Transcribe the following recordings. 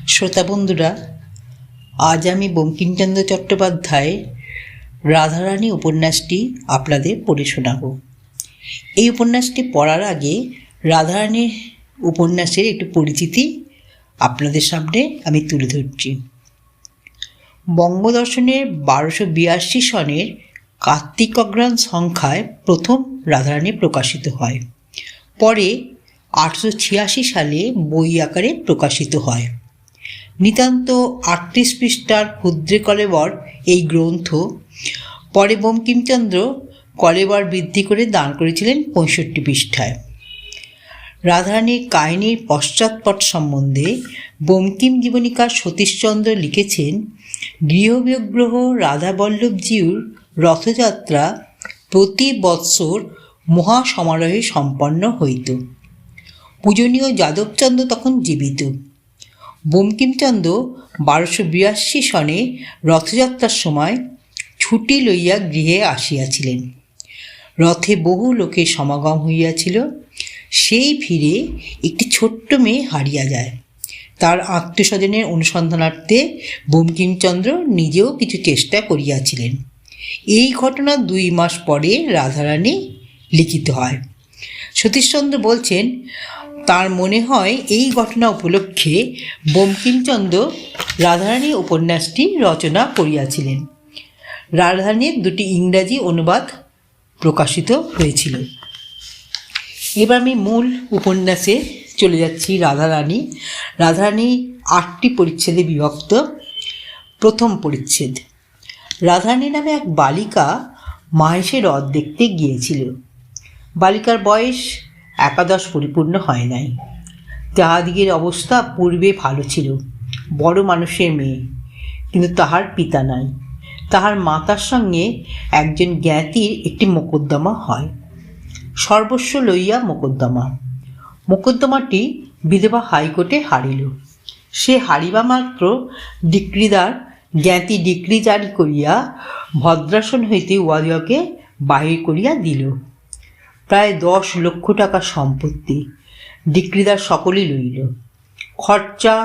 শ্রোতা বন্ধুরা, আজ আমি বঙ্কিমচন্দ্র চট্টোপাধ্যায় রাধারানী উপন্যাসটি আপনাদের পড়ে শোনাব। এই উপন্যাসটি পড়ার আগে রাধারানীর উপন্যাসের একটু পরিচিতি আপনাদের সামনে আমি তুলে ধরছি। বঙ্গদর্শনের 1282 সনের কার্তিক অগ্রহায়ণ সংখ্যায় প্রথম রাধারানী প্রকাশিত হয়। পরে 1886 সালে বই আকারে প্রকাশিত হয়। নিতান্ত 38 পৃষ্ঠার ক্ষুদ্রে কলেবর এই গ্রন্থ পরে বঙ্কিমচন্দ্র কলেবর বৃদ্ধি করে দান করেছিলেন 65 পৃষ্ঠায়। রাধারানীর কাহিনীর পশ্চাৎপট সম্বন্ধে বঙ্কিম জীবনীকার সতীশচন্দ্র লিখেছেন, গৃহবিগ্রহ রাধাবল্লভজিউর রথযাত্রা প্রতি বৎসর মহাসমারোহে সম্পন্ন হইত। পূজনীয় যাদবচন্দ্র তখন জীবিত। বঙ্কিমচন্দ্র 1282 সনে রথযাত্রার সময় ছুটি লইয়া গৃহে আসিয়াছিলেন। রথে বহু লোকের সমাগম হইয়াছিল। সেই ফিরে একটি ছোট্ট মেয়ে হারিয়া যায়। তার আত্মীয়স্বজনের অনুসন্ধানার্থে বঙ্কিমচন্দ্র নিজেও কিছু চেষ্টা করিয়াছিলেন। এই ঘটনা 2 মাস পরে রাধারানী লিখিত হয়। সতীশচন্দ্র বলছেন, তার মনে হয় এই ঘটনা উপলক্ষে বঙ্কিমচন্দ্র রাধারানী উপন্যাসটি রচনা করিয়াছিলেন। রাধারানীর 2টি ইংরাজি অনুবাদ প্রকাশিত হয়েছিল। এবার আমি মূল উপন্যাসে চলে যাচ্ছি। রাধারানী 8টি পরিচ্ছেদে বিভক্ত। প্রথম পরিচ্ছেদ। রাধারানী নামে এক বালিকা মাহেশের রথ দেখতে গিয়েছিল। বালিকার বয়স 11 পরিপূর্ণ হয় নাই। তাহাদিগের অবস্থা পূর্বে ভালো ছিল। বড় মানুষের মেয়ে, কিন্তু তাহার পিতা নাই। তাহার মাতার সঙ্গে একজন জ্ঞাতির একটি মোকদ্দমা হয়। সর্বস্ব লইয়া মোকদ্দমাটি বিধবা হাইকোর্টে হারিল। সে হারিবা মাত্র জ্ঞাতি ডিক্রি জারি করিয়া ভদ্রাসন হইতে উহাদিগকে বাহির করিয়া দিল। প্রায় 10 লক্ষ টাকা সম্পত্তি ডিক্রিদার সকলেই লইল। খরচা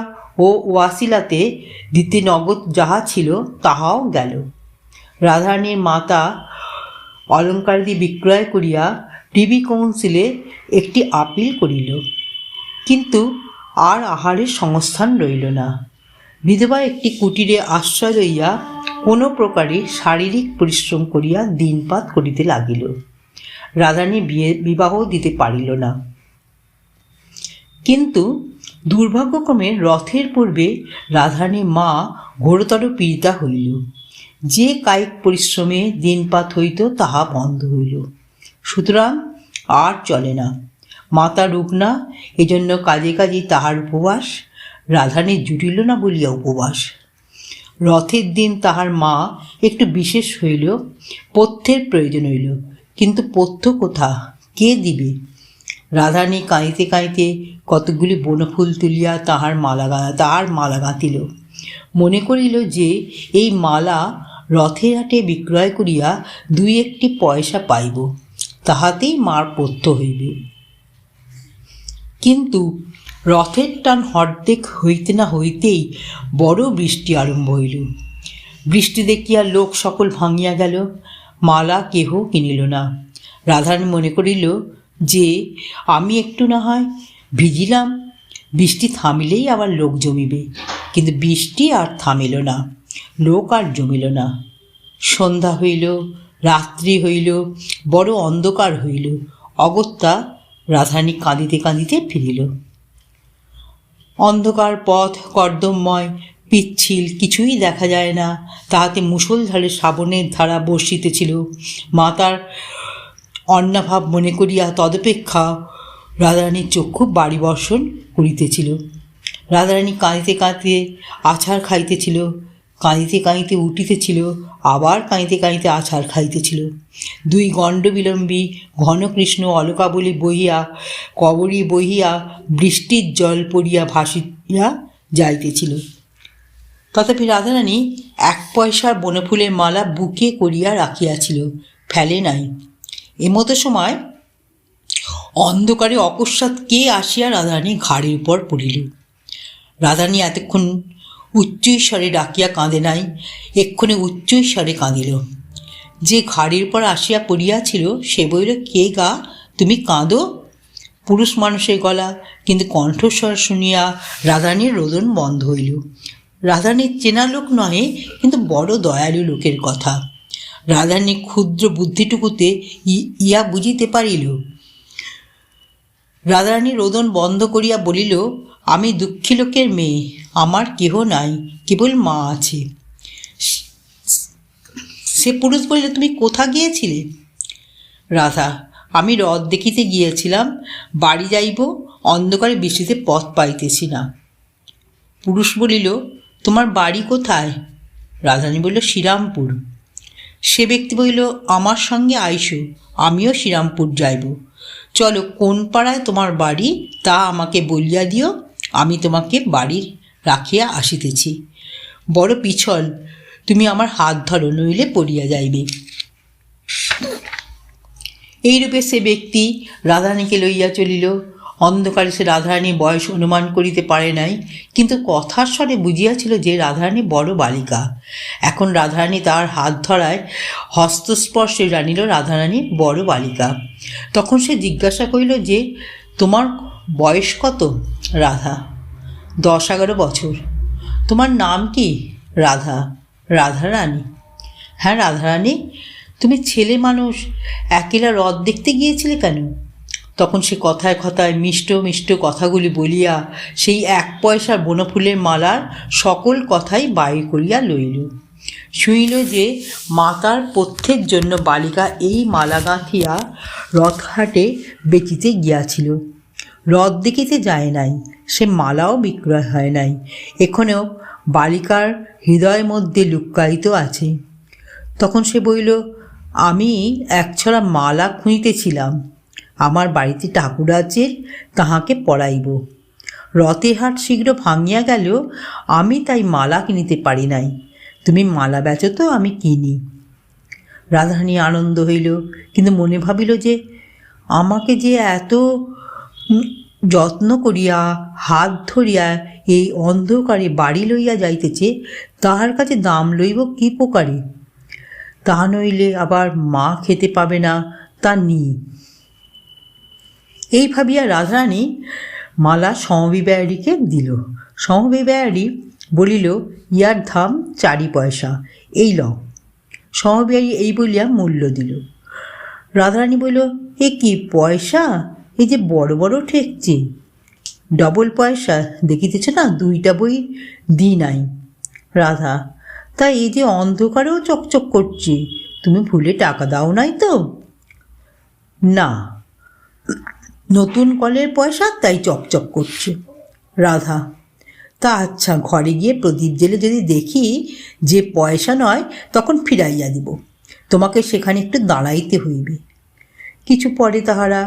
ও ওয়াসিলাতে দিতে নগদ যাহা ছিল তাহাও গেল। রাধারানীর মাতা অলঙ্কারাদি বিক্রয় করিয়া প্রিভি কাউন্সিলে একটি আপিল করিল, কিন্তু আর আহারের সংস্থান রইল না। বিধবা একটি কুটিরে আশ্রয় লইয়া কোনো প্রকারে শারীরিক পরিশ্রম করিয়া দিনপাত করিতে লাগিল। রাধারানী বিবাহ দিতে পারিল না। কিন্তু দুর্ভাগ্যক্রমে রথের পূর্বে রাধারানীর মা ঘোরতর পীড়িতা হইল। যে কায়িক পরিশ্রমে দিনপাত হইত তাহা বন্ধ হইল। সুতরাং আর চলে না। মাতা রুগ্না, এজন্য কাজে কাজে তাহার উপবাস। রাধারানীর জুটিল না বলিয়া উপবাস। রথের দিন তাহার মা একটু বিশেষ হইল, পথ্যের প্রয়োজন হইল, কিন্তু পথ্য কোথা, কে দিবে? রাধারানী কাঁদিতে কাঁদিতে কতকগুলি বনফুল তুলিয়া তাহার মালা গাঁথিল। মনে করিল যে এই মালা রথের হাটে বিক্রয় করিয়া 2-1 পয়সা পাইব, তাহাতেই মার পথ্য হইবে। কিন্তু রথের টান হর্দেক হইতে না হইতেই বড় বৃষ্টি আরম্ভ হইল। বৃষ্টি দেখিয়া লোক সকল ভাঙিয়া গেল। মালা কেহ কিনিল না। রাধারানী মনে করিল যে আমি একটু না হয় ভিজিলাম, বৃষ্টি থামিলেই আবার লোক জমিবে। কিন্তু বৃষ্টি আর থামিল না, লোক আর জমিল না। সন্ধ্যা হইল, রাত্রি হইল, বড় অন্ধকার হইল। অগত্যা রাধারানী কাঁদিতে কাঁদিতে ফিরিল। অন্ধকার পথ কর্দমময়, পিচ্ছিল, কিছুই দেখা যায় না। তাহাতে মুষলধারে শ্রাবণের ধারা বর্ষিতেছিল। মাতার অন্নাভাব মনে করিয়া তদপেক্ষা রাধারানীর চক্ষু বাড়ি বর্ষণ করিতেছিল। রাধারানী কাঁদিতে কাঁদিতে আছাড় খাইতেছিল, কাঁদিতে কাঁদিতে উঠিতেছিল, আবার কাঁদিতে কাঁদিতে আছাড় খাইতেছিল। 2 গণ্ডবিলম্বী ঘনকৃষ্ণ অলকাবলী বহিয়া কবরী বহিয়া বৃষ্টির জল পড়িয়া ভাসিয়া যাইতেছিল। তথাপি রাধারানী 1 পয়সার বনফুলের মালা বুকে করিয়া রাখিয়াছিল, ফেলে নাই। এমতো সময় অন্ধকারে অকস্মাৎ কে আসিয়া রাধারানীর ঘাড়ের উপর পড়িল। রাধারানী এতক্ষণ উচ্চৈস্বরে ডাকিয়া কাঁদে নাই, এক্ষণে উচ্চৈস্বরে কাঁদিল। যে ঘাড়ির পর আসিয়া পড়িয়াছিল সে বলিল, কে গা, তুমি কাঁদো? পুরুষ মানুষের গলা, কিন্তু কণ্ঠস্বর শুনিয়া রাধারানীর রোদন বন্ধ হইল। রাধারানীর চেনা লোক নহে, কিন্তু বড় দয়ালু লোকের কথা। রাধারানী ক্ষুদ্র বুদ্ধিটুকুতে ইয়া বুঝিতে পারিল। রাধারানী রোদন বন্ধ করিয়া বলিল, আমি দুঃখী লোকের মেয়ে, আমার কেহ নাই, কেবল মা আছে। সে পুরুষ বলিল, তুমি কোথা গিয়েছিলে? রাধা, আমি হ্রদ দেখিতে গিয়েছিলাম, বাড়ি যাইব, অন্ধকারে বৃষ্টিতে পথ পাইতেছি না। পুরুষ বলিল, তোমার বাড়ি কোথায়? রাধারানী বলিল, শ্রীরামপুর। সে ব্যক্তি বলিল, আমার সঙ্গে আইসো, আমিও শ্রীরামপুর যাইব। চলো, কোন পাড়ায় তোমার বাড়ি তা আমাকে বলিয়া দিও, আমি তোমাকে বাড়ি রাখিয়া আসিতেছি। বড় পিছল, তুমি আমার হাত ধরো, নইলে পড়িয়া যাইবে। এইরূপে সে ব্যক্তি রাধারানীকে লইয়া চলিল। অন্ধকারে সে রাধারানীর বয়স অনুমান করিতে পারে নাই, কিন্তু কথার স্বরে বুঝিয়াছিল যে রাধারানী বড় বালিকা। এখন রাধারানী তার হাত ধরায় হস্তস্পর্শে জানিল রাধারানী বড় বালিকা। তখন সে জিজ্ঞাসা করিল যে, তোমার বয়স কত? রাধা, 10-11 বছর। তোমার নাম কি? রাধা। রাধারানী? হ্যাঁ রাধারানী। তুমি ছেলে মানুষ, একেলা হ্রদ দেখতে গিয়েছিলে কেন? তখন সে কথায় কথায় মিষ্ট মিষ্ট কথাগুলি বলিয়া সেই 1 পয়সার বনফুলের মালার সকল কথাই বাইর করিয়া লইল। শুনিল যে মাতার পথ্যের জন্য বালিকা এই মালা গাঁথিয়া রথহাটে বেচিতে গিয়াছিল। হ্রদ দেখিতে যায় নাই, সে মালাও বিক্রয় হয় নাই, এখনও বালিকার হৃদয়ের মধ্যে লুক্কায়িত আছে। তখন সে বলিল, আমি একছড়া মালা খুঁজিতেছিলাম, আমার বাড়িতে ঠাকুর আছে, তাহাকে পরাইব। রথের হাট শীঘ্র ভাঙিয়া গেল, আমি তাই মালা কিনিতে পারি নাই। তুমি মালা বেচো তো, আমি কিনি। রাধারানী আনন্দ হইল, কিন্তু মনে ভাবিল যে আমাকে যে এত যত্ন করিয়া হাত ধরিয়া এই অন্ধকারে বাড়ি লইয়া যাইতেছে, তাহার কাছে দাম লইব কি প্রকারে? তাহা নইলে আবার মা খেতে পাবে না, তা নি। এই ভাবিয়া রাধারানী মালা সমবিবায়ারীকে দিল। সমবিবায়ারী বলিল, ইয়ার দাম 4 পয়সা, এই লও। সমবিবায়ারী এই বলিয়া মূল্য দিল। রাধারানী বলিল, এ কি পয়সা, এই যে বড় বড় ঠেকছে, ডবল পয়সা, দেখিতেছ না 2টা বই দিই নাই। রাধা, তাই এই যে অন্ধকারেও চকচক করছে, তুমি ভুলে টাকা দাও নাই তো? না, নতুন কলের পয়সা, তাই চকচক করছে। রাধা, তা আচ্ছা, ঘরে গিয়ে প্রদীপ জেলে যদি দেখি যে পয়সা নয়, তখন ফিরাইয়া দিব, তোমাকে সেখানে একটু দাঁড়াইতে হইবে। কিছু পরে তাহারা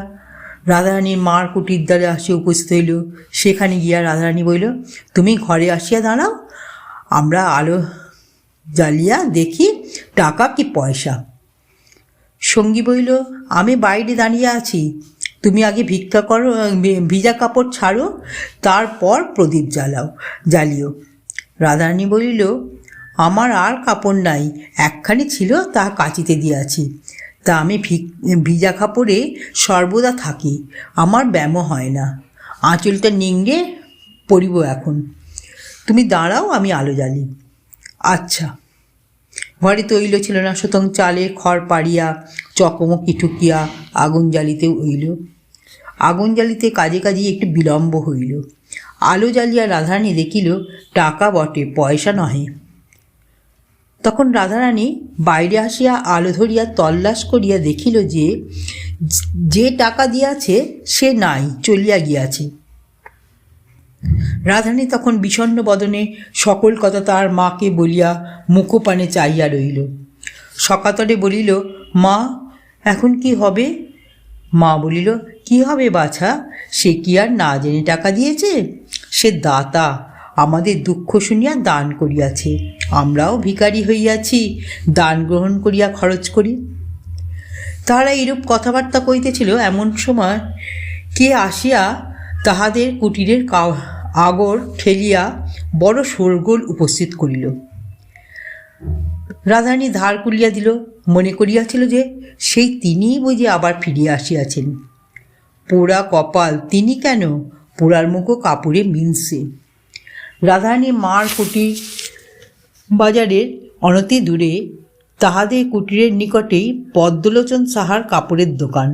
রাধারানীর মার কুটির দ্বারে আসিয়া উপস্থিত হইল। সেখানে গিয়া রাধারানী বলিল, তুমি ঘরে আসিয়া দাঁড়াও, আমরা আলো জ্বালিয়া দেখি টাকা কি পয়সা। সঙ্গী বলিল, আমি বাইরে দাঁড়িয়ে আছি, তুমি আগে ভিক্ষা করো, ভিজা কাপড় ছাড়ো, তারপর প্রদীপ জ্বালিও। রাধারানী বলিল, আমার আর কাপড় নাই, একখানি ছিল, তা কাচিতে দিয়াছি, তা আমি ভিজা কাপড়ে সর্বদা থাকি, আমার ব্যায়ামও হয় না, আঁচলটা নিংড়ে পরিব এখন। তুমি দাঁড়াও, আমি আলো জ্বালি। আচ্ছা। ঘরে তৈল ছিল না, সুতরাং চালে খড় পাড়িয়া চকমকি ঠুকিয়া আগুন জ্বালিতে হইল। আগুন জ্বালিতে কাজে কাজে একটু বিলম্ব হইল। আলো জ্বালিয়া রাধারানী দেখিল টাকা বটে, পয়সা নহে। তখন রাধারানী বাইরে আসিয়া আলো ধরিয়া তল্লাশ করিয়া দেখিল যে টাকা দিয়াছে সে নাই, চলিয়া গিয়াছে। রাধারানী তখন বিষণ্ণ বদনে সকল কথা তার মাকে বলিয়া মুখপানে চাইয়া রইল। সকাতরে বলিল, মা, এখন কি হবে? মা বলিল, কি হবে বাছা, সে কি আর না জেনে টাকা দিয়েছে? সে দাতা, আমাদের দুঃখ শুনিয়া দান করিয়াছে, আমরাও ভিখারি হইয়াছি, দান গ্রহণ করিয়া খরচ করি। তাহারা এইরূপ কথাবার্তা কইতেছিল, এমন সময় কে আসিয়া তাহাদের কুটিরের আগর ঠেলিয়া বড় শোরগোল উপস্থিত করিল। রাধারানী ধার করিয়া দিল, মনে করিয়াছিল যে সেই তিনিই বুঝি আবার ফিরিয়া আসিয়াছেন। পোড়া কপাল, তিনি কেন, পোড়ার মুখও কাপড়ে মিলছে। রাধারানী মার কুটির বাজারের অনতি দূরে তাহাদের কুটিরের নিকটেই পদ্মলোচন সাহার কাপড়ের দোকান।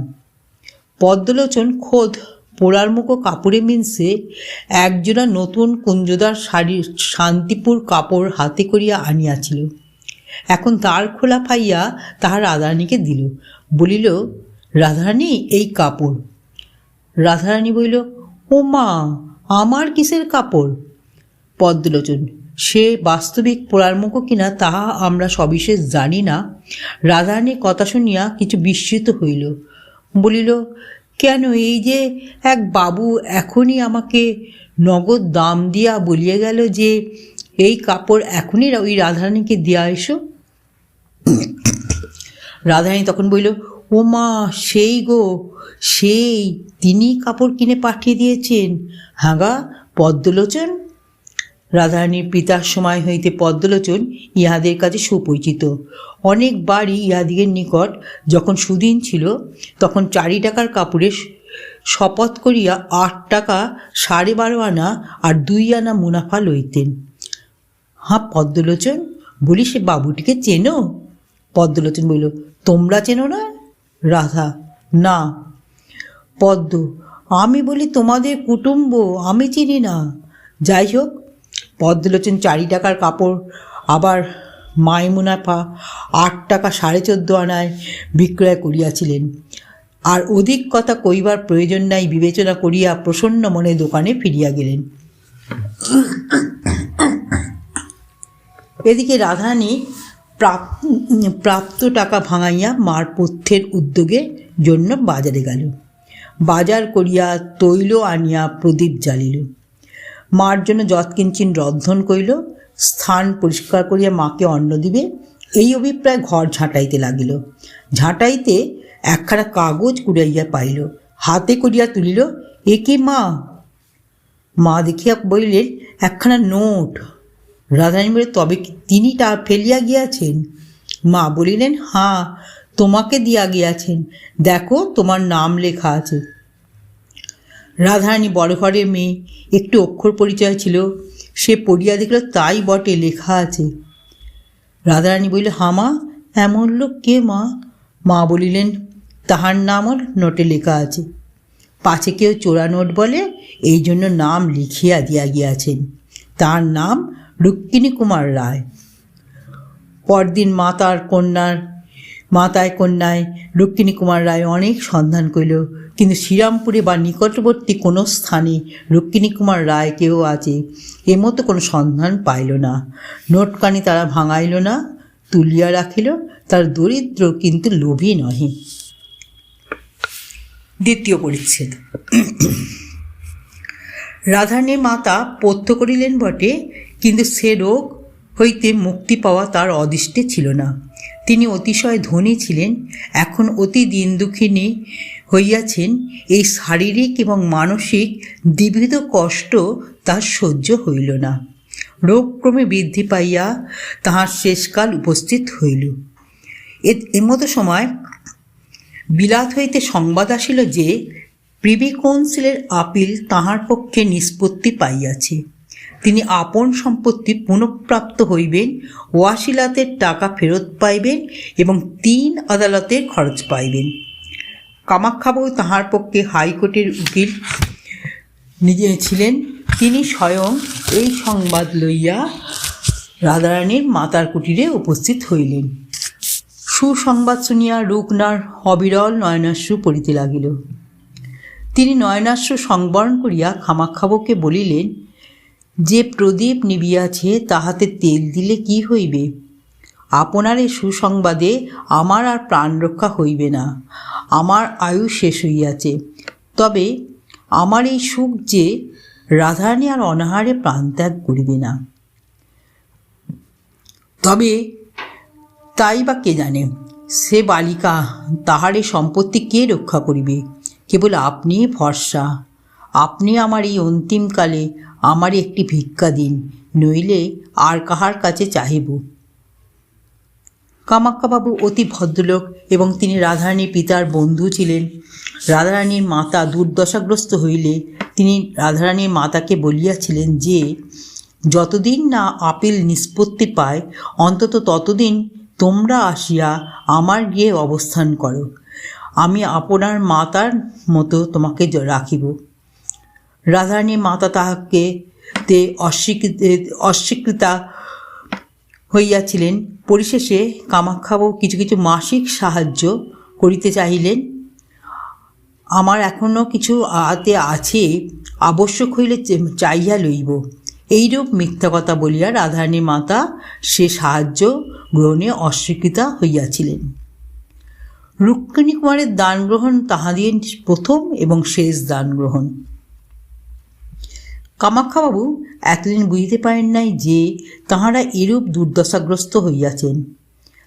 পদ্মলোচন খোদ পোড়ার মুখো কাপড়ে মিনসে একজোড়া নতুন কুঞ্জদার শাড়ির শান্তিপুর কাপড় হাতে করিয়া আনিয়াছিল। এখন তার খোলা পাইয়া তাহা রাধারানীকে দিল, বলিল, রাধারানী এই কাপড়। রাধারানী বলিল, ও মা, আমার কিসের কাপড়? পদ্মলোচন, সে বাস্তবিক পোড়ার মুখো কিনা তাহা আমরা সবিশেষ জানি না। রাধারানীর কথা শুনিয়া কিছু বিস্মিত হইল, বলিল, কেন, এই যে এক বাবু এখনই আমাকে নগদ দাম দিয়া বলিয়া গেল যে এই কাপড় এখনই ওই রাধারানীকে দিয়া এসো। রাধারানী তখন বলিল, ও মা, সেই গো, সেই তিনি কাপড় কিনে পাঠিয়ে দিয়েছেন। হাগা পদ্মলোচন। রাধারানীর পিতার সময় হইতে পদ্মলোচন ইহাদের কাছে সুপরিচিত। অনেকবারই ইহাদিগের নিকট যখন সুদিন ছিল তখন 4 টাকার কাপড়ে শপথ করিয়া 8 টাকা 12.5 আনা আর 2 আনা মুনাফা লইতেন। হ্যাঁ পদ্মলোচন, বলি, সে বাবুটিকে চেনো? পদ্মলোচন বলিল, তোমরা চেনো না? রাধা, না। পদ্ম, আমি বলি, তোমাদের কুটুম্ব, আমি চিনি না। যাই হোক, পদ্মলোচন 4 টাকার কাপড় আবার মাই মুনাফা 8 টাকা 14.5 আনায় বিক্রয় করিয়াছিলেন। আর অধিক কথা কইবার প্রয়োজন নাই বিবেচনা করিয়া প্রসন্ন মনে দোকানে ফিরিয়া গেলেন। এদিকে রাধারানী প্রাপ্ত টাকা ভাঙাইয়া মার পথ্যের উদ্যোগের জন্য বাজারে গেল। বাজার করিয়া তৈল আনিয়া প্রদীপ জ্বালিল। মার জন্য যৎকিঞ্চিন রন্ধন করিল। স্থান পরিষ্কার করিয়া মাকে অন্ন দিবে এই অভিপ্রায় ঘর ঝাঁটাইতে লাগিল। ঝাঁটাইতে একখানা কাগজ কুড়াইয়া পাইল, হাতে করিয়া তুলিল। এ কি মা? মা দেখিয়া বলিলেন, একখানা নোট। রাধারানী বলে, তবে তিনি তা ফেলিয়া গিয়াছেন? মা বলিলেন, হ্যাঁ, তোমাকে দিয়া গিয়াছেন, দেখো তোমার নাম লেখা আছে। রাধারানী বড় ঘরের মেয়ে, একটু অক্ষর পরিচয় ছিল, সে পড়িয়া দেখল তাই বটে, লেখা আছে। রাধারানী বলিল, হ্যাঁ মা, এমন লোক কে মা? মা বলিলেন, তাহার নামও নোটে লেখা আছে, পাছে কেউ চোরা নোট বলে, এই জন্য নাম লিখিয়া দিয়া গিয়াছেন। তার নাম রুক্মিণী কুমার রায়। পরদিন মাতায় কন্যায় রুক্মিণী কুমার রায় অনেক সন্ধান করিল, কিন্তু শ্রীরামপুরে বা নিকটবর্তী কোনো স্থানে রুক্মিণী কুমার রায় কেউ আছে এমতো কোনো সন্ধান পাইল না। নোটখানি তারা ভাঙাইল না, তুলিয়া রাখিল। তার দরিদ্র কিন্তু লোভী নহে। দ্বিতীয় পরিচ্ছেদ। রাধারানীর মাতা পথ্য করিলেন বটে, কিন্তু সে রোগ হইতে মুক্তি পাওয়া তার অদৃষ্টে ছিল না। তিনি অতিশয় ধনী ছিলেন, এখন অতি দিন দুঃখিনী হইয়াছেন। এই শারীরিক এবং মানসিক দ্বিবিধ কষ্ট তার সহ্য হইল না। রোগ ক্রমে বৃদ্ধি পাইয়া তাহার শেষকাল উপস্থিত হইল। এমতো সময় বিলাত হইতে সংবাদ আসিল যে প্রিভি কাউন্সিলের আপিল তাহার পক্ষে নিষ্পত্তি পাইয়াছে। তিনি আপন সম্পত্তি পুনঃপ্রাপ্ত হইবেন, 80 লাখের টাকা ফেরত পাইবেন এবং 3 আদালতের খরচ পাইবেন। কামাখ্যাবাবু তাহার পক্ষে হাইকোর্টের উকিল নিজে ছিলেন। তিনি স্বয়ং এই সংবাদ লইয়া রাধারানীর মাতার কুটিরে উপস্থিত হইলেন। সুসংবাদ শুনিয়া রুকনার অবিরল নয়নাশ্রু পড়িতে লাগিল। তিনি নয়নাশ্রু সংবরণ করিয়া কামাখ্যাবাবুকে বলিলেন, যে প্রদীপ নিবিয়াছে তাহাতে তেল দিলে কি হইবে? আপনার এই সুসংবাদে আমার আর প্রাণ রক্ষা হইবে না, আমার আয়ু শেষ হইয়াছে। তবে আমার এই সুখ যে রাধারানী আর অনাহারে প্রাণত্যাগ করিবে না। তবে তাই বা কে জানে, সে বালিকা, তাহার এই সম্পত্তি কে রক্ষা করিবে? কেবল আপনিই ভরসা। আপনি আমার এই অন্তিমকালে আমারই একটি ভিক্ষা দিন, নইলে আর কাহার কাছে চাহিব। কামাক্ষাবাবু অতি ভদ্রলোক এবং তিনি রাধারানীর পিতার বন্ধু ছিলেন। রাধারানীর মাতা দুর্দশাগ্রস্ত হইলে তিনি রাধারানীর মাতাকে বলিয়াছিলেন যে যতদিন না আপিল নিষ্পত্তি পায় অন্তত ততদিন তোমরা আসিয়া আমার গৃহে অবস্থান করো, আমি আপনার মাতার মতো তোমাকে রাখিব। রাধারানীর মাতা তাহাকে অস্বীকৃতা হইয়াছিলেন। পরিশেষে কামাক্ষাবাবু কিছু কিছু মাসিক সাহায্য করিতে চাহিলেন। আমার এখনও কিছু হাতে আছে, আবশ্যক হইলে চাইয়া লইব, এইরূপ মিথ্যা কথা বলিয়া রাধারানীর মাতা সে সাহায্য গ্রহণে অস্বীকৃতা হইয়াছিলেন। রুক্মিণী কুমারের দান গ্রহণ তাহাদের প্রথম এবং শেষ দান গ্রহণ। কামাক্ষাবাবু এতদিন বুঝিতে পারেন নাই যে তাহারা এরূপ দুর্দশাগ্রস্ত হইয়াছেন।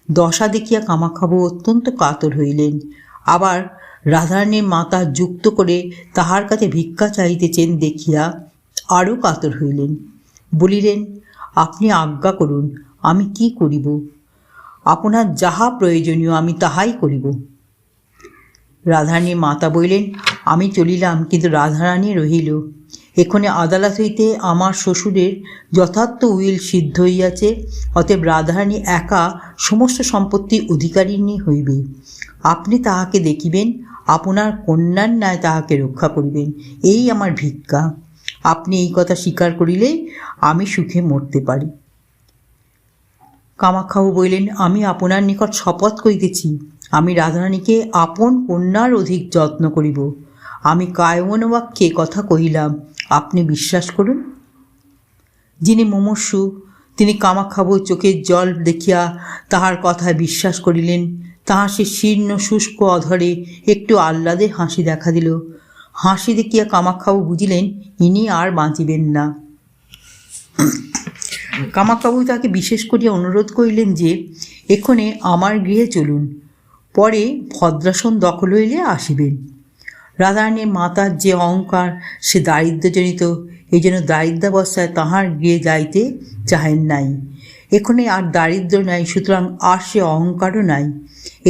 দশা দেখিয়া কামাক্ষাবাবু অত্যন্ত কাতর হইলেন। আবার রাধারানীর মাতা যুক্ত করে তাহার কাছে ভিক্ষা চাহিতেছেন দেখিয়া আরও কাতর হইলেন। বলিলেন, আপনি আজ্ঞা করুন, আমি কি করিব? আপনার যাহা প্রয়োজনীয় আমি তাহাই করিব। রাধারানীর মাতা বলিলেন, আমি চলিলাম, কিন্তু রাধারানী রহিল। এক্ষণে আদালত হইতে আমার শ্বশুরের যথার্থ উইল সিদ্ধ হইয়াছে, অতএব রাধারানী একা সমস্ত সম্পত্তির অধিকারিণী হইবে। আপনি তাহাকে দেখিবেন, আপনার কন্যার ন্যায় তাহাকে রক্ষা করিবেন, এই আমার ভিক্ষা। আপনি এই কথা স্বীকার করিলেই আমি সুখে মরতে পারি। কামাক্ষাবাবু বলিলেন, আমি আপনার নিকট শপথ করিতেছি, আমি রাধারানীকে আপন কন্যার অধিক যত্ন করিব। আমি কায়মনোবাক্যে কথা কহিলাম, আপনি বিশ্বাস করুন। যিনি মুমূর্ষু তিনি কামাক্ষাবাবুর চোখের জল দেখিয়া তাহার কথায় বিশ্বাস করিলেন। তাহার সে শীর্ণ শুষ্ক অধরে একটু আহ্লাদের হাসি দেখা দিল। হাসি দেখিয়া কামাক্ষাবাবু বুঝিলেন ইনি আর বাঁচিবেন না। কামাক্ষাবাবু তাকে বিশেষ করিয়া অনুরোধ করিলেন যে এক্ষণে আমার গৃহে চলুন, পরে ভদ্রাসন দখল হইলে আসিবেন। রাধারানীর মাতার যে অহংকার সে দারিদ্র্যজনিত, এই জন্য দারিদ্রাবস্থায় তাহার গৃহে যাইতে চাহেন নাই। এখানে আর দারিদ্র্য নাই, সুতরাং আর সে অহংকারও নাই।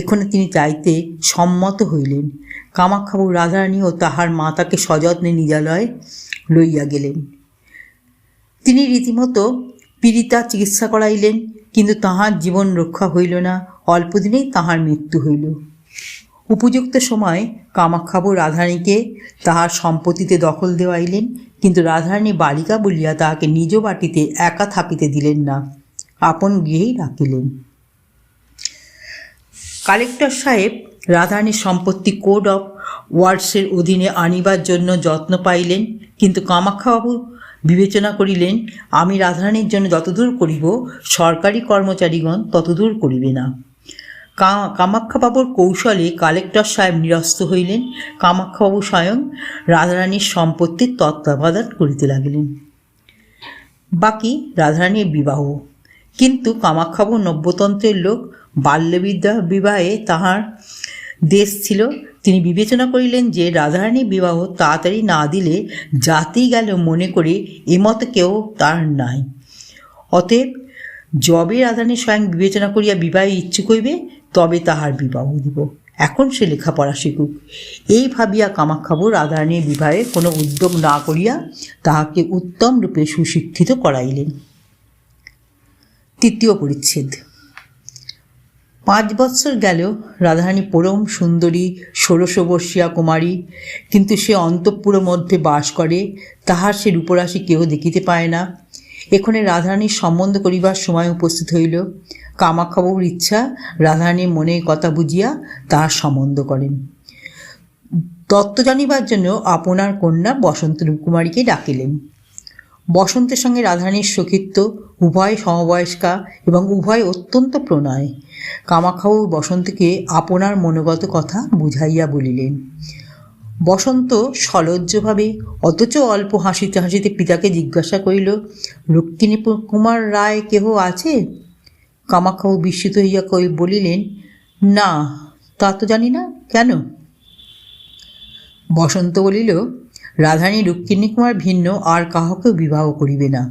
এখানে তিনি যাইতে সম্মত হইলেন। কামাক্ষাবাবু রাধারানী ও তাহার মাতাকে সযত্নে নিজালয়ে লইয়া গেলেন। তিনি রীতিমতো পীড়িতা চিকিৎসা করাইলেন, কিন্তু তাহার জীবন রক্ষা হইল না। অল্পদিনেই তাহার মৃত্যু হইল। উপযুক্ত সময় কামাক্ষাবাবু রাধারানীকে তাহার সম্পত্তিতে দখল দেওয়াইলেন, কিন্তু রাধারানী বালিকা বলিয়া তাহাকে নিজ বাটিতে একা থাকিতে দিলেন না, আপন গৃহেই রাখিলেন। কালেক্টর সাহেব রাধারানীর সম্পত্তি কোড অফ ওয়ার্ডসের অধীনে আনিবার জন্য যত্ন পাইলেন, কিন্তু কামাক্ষাবাবু বিবেচনা করিলেন, আমি রাধারানীর জন্য যতদূর করিব সরকারি কর্মচারীগণ ততদূর করিবে না। কামাক্ষাবাবুর কৌশলে কালেক্টর সাহেব নিরস্ত হইলেন। কামাক্ষাবাবু স্বয়ং রাধারানীর সম্পত্তির তত্ত্বাবধান করিতে লাগিলেন। বাকি রাধারানীর বিবাহ। কিন্তু কামাক্ষাবাবু নব্যতন্ত্রের লোক, বাল্যবিদ্যা বিবাহে তাহার দেশ ছিল। তিনি বিবেচনা করিলেন যে রাধারানীর বিবাহ তাড়াতাড়ি না দিলে জাতি গেল মনে করে এমত কেউ তার নাই। অতএব যবে রাধারানী স্বয়ং বিবেচনা করিয়া বিবাহে ইচ্ছুক হইবে তবে তাহার বিবাহ দিব, এখন সে লেখাপড়া শিখুক। এই ভাবিয়া কামাক্ষাবাবু রাধারানীর বিবাহে কোনো উদ্যোগ না করিয়া তাহাকে উত্তম রূপে সুশিক্ষিত করাইলেন। তৃতীয় পরিচ্ছেদ। 5 বৎসর গেল। রাধারানী পরম সুন্দরী ষোড়শবর্ষীয়া কুমারী, কিন্তু সে অন্তঃপুরের মধ্যে বাস করে, তাহার সে রূপরাশি কেহ দেখিতে পায় না। এখানে রাধারানীর সম্বন্ধ করিবার সময় উপস্থিত হইল। কামাক্ষাবাবুর ইচ্ছা রাধারানীর মনের কথা বুঝিয়া তাহার সম্বন্ধ করেন। তত্ত্ব জানিবার জন্য আপনার কন্যা বসন্ত কুমারীকে ডাকিলেন। বসন্তের সঙ্গে রাধারানীর সখিত্ব, উভয় সমবয়স্কা এবং উভয় অত্যন্ত প্রণয়। কামাক্ষাবাবু বসন্তকে আপনার মনোগত কথা বুঝাইয়া বলিলেন। বসন্ত সলজ্জভাবে অথচ অল্প হাসিতে হাসিতে পিতাকে জিজ্ঞাসা করিল, রুক্মিণী কুমার রায় কেহ আছে? কামাক্ষাবাবু বিস্মিত হইয়া বলিলেন, না, তা তো জানি না, কেন? বসন্ত বলিল, রাধারানী রুক্মিণী কুমার ভিন্ন আর কাহাকেও বিবাহ করিবে না।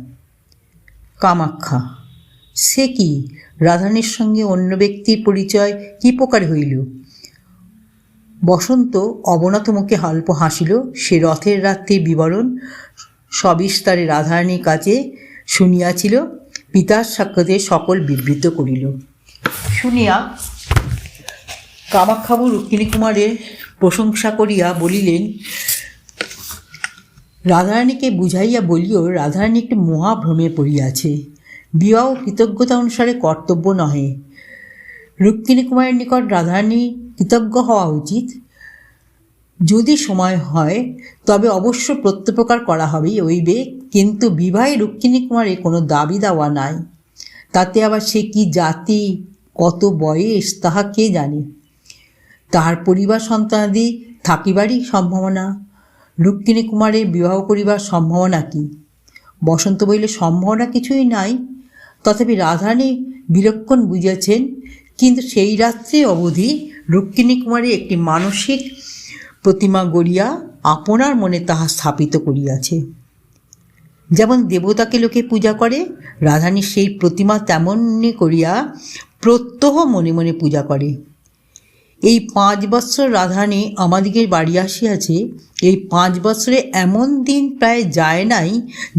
কামাখ্যা, সে কি? রাধারানীর সঙ্গে অন্য ব্যক্তির পরিচয় কি প্রকার হইল? বসন্ত অবনত মুখে অল্প হাসিল। সে রথের রাত্রির বিবরণ সবিস্তারে রাধারানীর কাছে শুনিয়াছিল। পিতার সাক্ষাতে সকল বিবৃত করিল। শুনিয়া কামাখ্যাবাবু রুক্মিণী কুমারের প্রশংসা করিয়া বলিলেন, রাধারানীকে বুঝাইয়া বলিও, রাধারানী একটি মহাভ্রমে পড়িয়াছে। বিবাহ কৃতজ্ঞতা অনুসারে কর্তব্য নহে। রুক্মিণী কুমারের নিকট রাধারানী কৃতজ্ঞ হওয়া উচিত। যদি সময় হয় তবে অবশ্য প্রত্যুপকার করা হইবে, কিন্তু বিবাহে রুক্মিণী কুমারের কোনো দাবি দাওয়া নাই। তাতে আবার সে কি জাতি, কত বয়স, তাহা কে জানে? তাহার পরিবার সন্তানাদি থাকিবারই সম্ভাবনা। রুক্মিণী কুমারের বিবাহ করিবার সম্ভাবনা কি? বসন্ত বলিল, সম্ভাবনা কিছুই নাই। তথাপি রাধারানী বিলক্ষণ বুঝিয়াছেন, কিন্তু সেই রাত্রে অবধি রুক্মিণী কুমারের একটি মানসিক প্রতিমা গড়িয়া আপনার মনে তাহা স্থাপিত করিয়াছে। যেমন দেবতাকে লোকে পূজা করে, রাধারানী সেই প্রতিমা তেমনি করিয়া প্রত্যহ মনে মনে পূজা করে। এই 5 বৎসর রাধারানী আমাদিগের বাড়ি আসিয়াছে। এই 5 বৎসরে এমন দিন প্রায় যায় নাই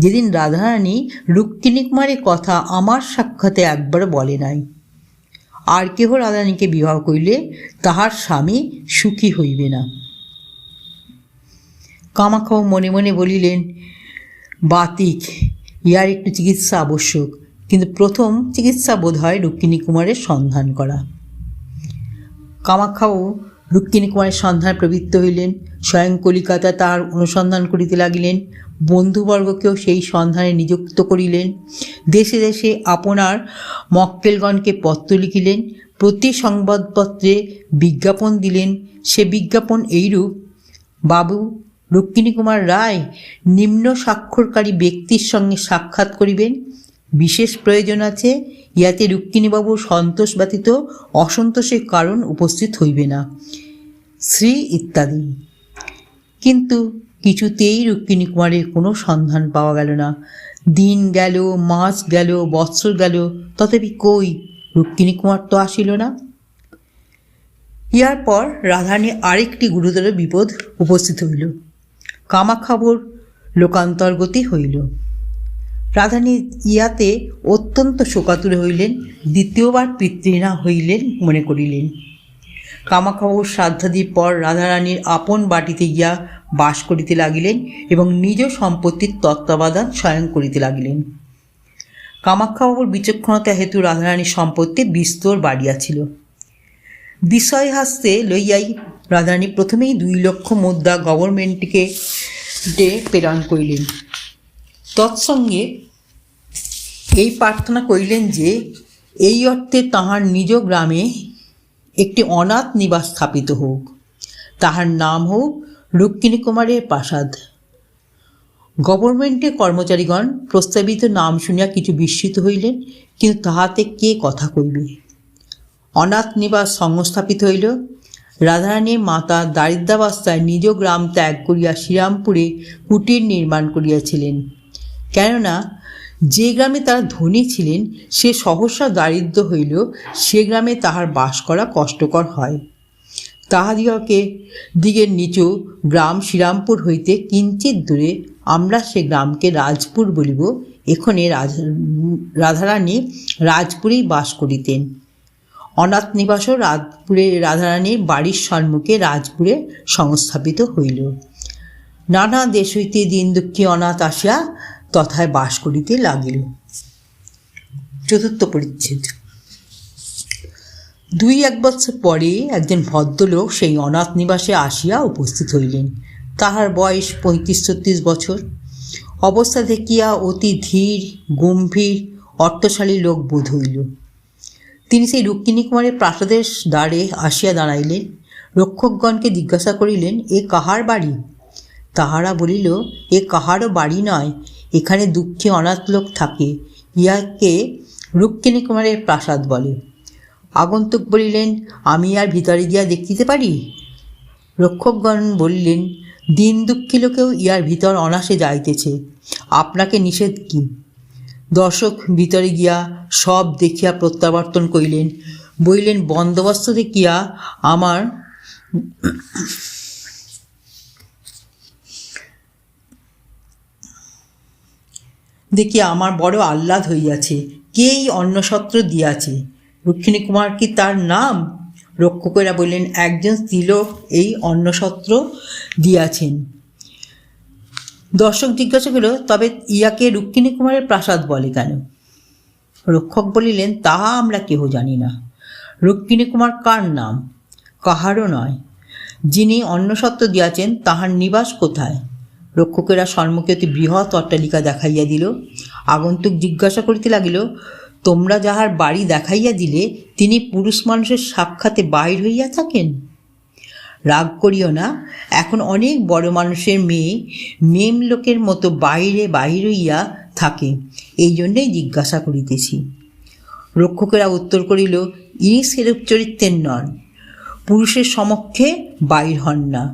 যেদিন রাধারানী রুক্মিণী কুমারের কথা আমার সাক্ষাতে একবার বলে নাই। আর কেহ রাধারানীকে বিবাহ করিলে তাহার স্বামী সুখী হইবে না। কামাখ্যাও মনে মনে বলিলেন, বাতিক, ইহার একটু চিকিৎসা আবশ্যক, কিন্তু প্রথম চিকিৎসা বোধ হয় রুক্মিণী কুমারের সন্ধান করা। কামাখ্যাও রুক্মিণী কুমারের সন্ধান প্রবৃত্ত হইলেন। স্বয়ং কলিকাতা তাহার অনুসন্ধান করিতে লাগিলেন। বন্ধুবর্গকেও সেই সন্ধানে নিযুক্ত করিলেন। দেশে দেশে আপনার মক্কেলগণকে পত্র লিখিলেন। প্রতি সংবাদপত্রে বিজ্ঞাপন দিলেন। সে বিজ্ঞাপন এইরূপ: বাবু, রুক্মিণী কুমার রায় নিম্ন স্বাক্ষরকারী ব্যক্তির সঙ্গে সাক্ষাৎ করিবেন। বিশেষ প্রয়োজন আছে। ইহাতে রুক্মিণীবাবুর সন্তোষ ব্যতীত অসন্তোষের কারণ উপস্থিত হইবে না, শ্রী ইত্যাদি। কিন্তু কিছুতেই রুক্মিণী কুমারের কোনো সন্ধান পাওয়া গেল না। দিন গেল, মাস গেল, বৎসর গেল, তথাপি কই রুক্মিণী কুমার তো আসিল না। ইহার পর রাধারানীর আরেকটি গুরুতর বিপদ উপস্থিত হইল। কামাখ্যাবাবুর লোকান্তর্গতি হইল। রাধারানী ইহাতে অত্যন্ত শোকাতুর হইলেন। দ্বিতীয়বার পিতৃহীনা হইলেন মনে করিলেন। কামাখ্যাবাবুর শ্রাদ্ধাদির পর রাধারানীর আপন বাটিতে গিয়া বাস করিতে লাগিলেন এবং নিজ সম্পত্তির তত্ত্বাবধান স্বয়ং করিতে লাগিলেন। কামাখ্যাবাবুর বিচক্ষণতা হেতু রাধারানীর সম্পত্তি বিস্তর বাড়িয়াছিল। বিষয় হাসতে লইয়াই রাধারানী প্রথমেই 2 লক্ষ মুদ্রা গভর্নমেন্টকে প্রেরণ করিলেন। তৎসঙ্গে এই প্রার্থনা করিলেন যে এই অর্থে তাহার নিজ গ্রামে একটি অনাথ নিবাস স্থাপিত হোক। তাহার নাম হোক রুক্মিণী কুমারের প্রাসাদ। গভর্নমেন্টের কর্মচারীগণ প্রস্তাবিত নাম শুনিয়া কিছু বিস্মিত হইলেন, কিন্তু তাহাতে কে কথা কইবে। অনাথ নিবাস সংস্থাপিত হইল। রাধারানীর মাতা দারিদ্রাবস্থায় নিজ গ্রাম ত্যাগ করিয়া শ্রীরামপুরে কুটির নির্মাণ করিয়াছিলেন। কেননা যে গ্রামে তারা ধনী ছিলেন সে সহসা দারিদ্র হইল, সে গ্রামে তাহার বাস করা কষ্টকর হয়। তাহাদিগকে দিগের নিচু গ্রাম শ্রীরামপুর হইতে কিঞ্চিত দূরে আমরা সে গ্রামকে রাজপুর বলিব। এখানে রাধারানী রাজপুরেই বাস করিতেন। অনাথ নিবাসও রাধারানীর বাড়ির সম্মুখে রাজপুরে সংস্থাপিত হইল। নানা দেশ হইতে দিন দুঃখী অনাথ আসিয়া তথায় বাস করিতে লাগিল। 4th পরিচ্ছেদ। 2-1 বৎসর পরে একজন ভদ্রলোক সেই অনাথ নিবাসে আসিয়া উপস্থিত হইলেন। তাহার বয়স 35-36 বছর। অবস্থা দেখিয়া অতি ধীর, গম্ভীর, অর্থশালী লোক বোধ হইল। তিনি সেই রুক্মিণী কুমারের প্রাসাদের দ্বারে আসিয়া দাঁড়াইলেন। রক্ষকগণকে জিজ্ঞাসা করিলেন, এ কাহার বাড়ি? তাহারা বলিল, এ কাহারও বাড়ি নয়, এখানে দুঃখী অনাথ লোক থাকে, ইহাকে রুক্মিণী কুমারের প্রাসাদ বলে। আগন্তুক বলিলেন, আমি আর ভিতরে গিয়া দেখিতে পারি? রক্ষকগণ বলিলেন, দিন দুঃখী লোকেও ইহার ভিতর অনাসে যাইতেছে, আপনাকে নিষেধ কি? দর্শক ভিতরে গিয়া সব দেখিয়া প্রত্যাবর্তন করিলেন, বলিলেন, বন্দোবস্ত দেখিয়া আমার বড় আহ্লাদ হইয়াছে। কে এই অন্নসত্র দিয়াছে? রুক্মিণী কুমার কি তার নাম? রক্ষকেরা বললেন, একজন স্ত্রীলোক এই অন্নসত্র দিয়াছেন। দর্শক জিজ্ঞাসা করিল, তবে ইয়াকে রুক্মিণী কুমারের প্রাসাদ বলে কেন? রক্ষক বলিলেন, তাহা আমরা কেহ জানি না। রুক্মিণী কুমার কার নাম? কাহারও নয়। যিনি অন্নসত্র দিয়াছেন তাহার নিবাস কোথায়? রক্ষকেরা সম্মুখে অতি বৃহৎ অট্টালিকা দেখাইয়া দিল। আগন্তুক জিজ্ঞাসা করিতে লাগিল, তোমরা যাহার বাড়ি দেখাইয়া দিলে তিনি পুরুষ মানুষের সাক্ষাতে বাহির হইয়া থাকেন? রাগ করিও না, এখন অনেক বড় মানুষের মেয়ে মেম লোকের মতো বাহির হইয়া থাকে, এই জন্যেই জিজ্ঞাসা করিতেছি। রক্ষকেরা উত্তর করিল, ইনি সেরূপ চরিত্রের নন, পুরুষের সমক্ষে বাহির হন না।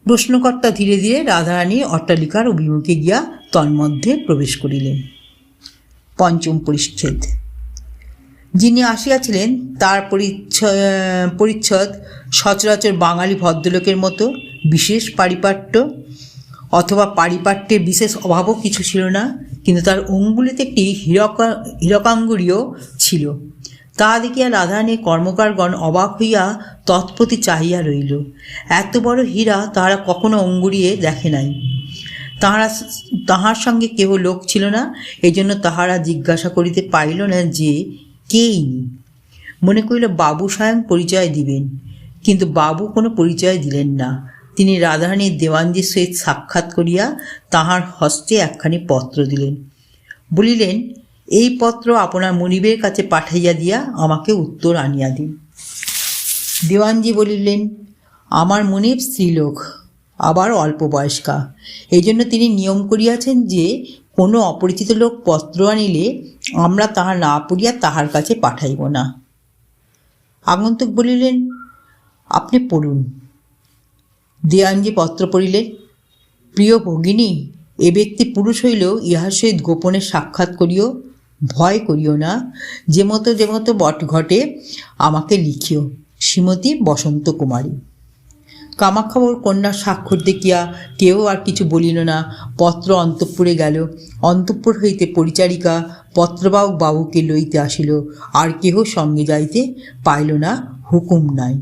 প্রশ্নকর্তা ধীরে ধীরে রাধারানী অট্টালিকার অভিমুখে গিয়া তন্মধ্যে প্রবেশ করিলেন। পঞ্চম পরিচ্ছেদ। যিনি আসিয়াছিলেন তার পরিচ্ছদ সচরাচর বাঙালি ভদ্রলোকের মতো, বিশেষ পারিপাট্য অথবা পারিপাট্যের বিশেষ অভাবও কিছু ছিল না, কিন্তু তার অঙ্গুলিতে একটি হীরকাঙ্গুরীও ছিল। তা দেখিয়া রাধারানীর কর্মকারগণ অবাক হইয়া তৎপ্রতি চাহিয়া রইল। এত বড় হীরা তাহারা কখনো অঙ্গুরিয়ে দেখে নাই। তাহার সঙ্গে কেহ লোক ছিল না, এই জন্য তাহারা জিজ্ঞাসা করিতে পারিল না যে কে ইনি। মনে করিল বাবু স্বয়ং পরিচয় দিবেন, কিন্তু বাবু কোনো পরিচয় দিলেন না। তিনি রাধারানীর দেওয়ানজির সহিত সাক্ষাৎ করিয়া তাহার হস্তে একখানি পত্র দিলেন। বলিলেন, এই পত্র আপনার মনিবের কাছে পাঠাইয়া দিয়া আমাকে উত্তর আনিয়া দিন। দেওয়ানজি বলিলেন, আমার মনিব স্ত্রীলোক, আবার অল্প বয়স্কা, এই জন্য তিনি নিয়ম করিয়াছেন যে কোনো অপরিচিত লোক পত্র আনিলে আমরা তাহা না পড়িয়া তাহার কাছে পাঠাইব না। আগন্তুক বলিলেন, আপনি পড়ুন। দেওয়ানজি পত্র পড়িলেন। প্রিয় ভগিনী, এ ব্যক্তি পুরুষ হইলেও ইহার সহিত গোপনে সাক্ষাৎ করিও, ভয় করিও না। যে মতো বট ঘটে আমাকে লিখিও। শ্রীমতী বসন্ত কুমারী। কামাখ্যাবর কন্যার স্বাক্ষর দেখিয়া কেউ আর কিছু বলিল না। পত্র অন্তঃপুরে গেল। অন্তঃপুর হইতে পরিচারিকা পত্রবাহক বাবুকে লইতে আসিল। আর কেহ সঙ্গে যাইতে পাইল না, হুকুম নাই।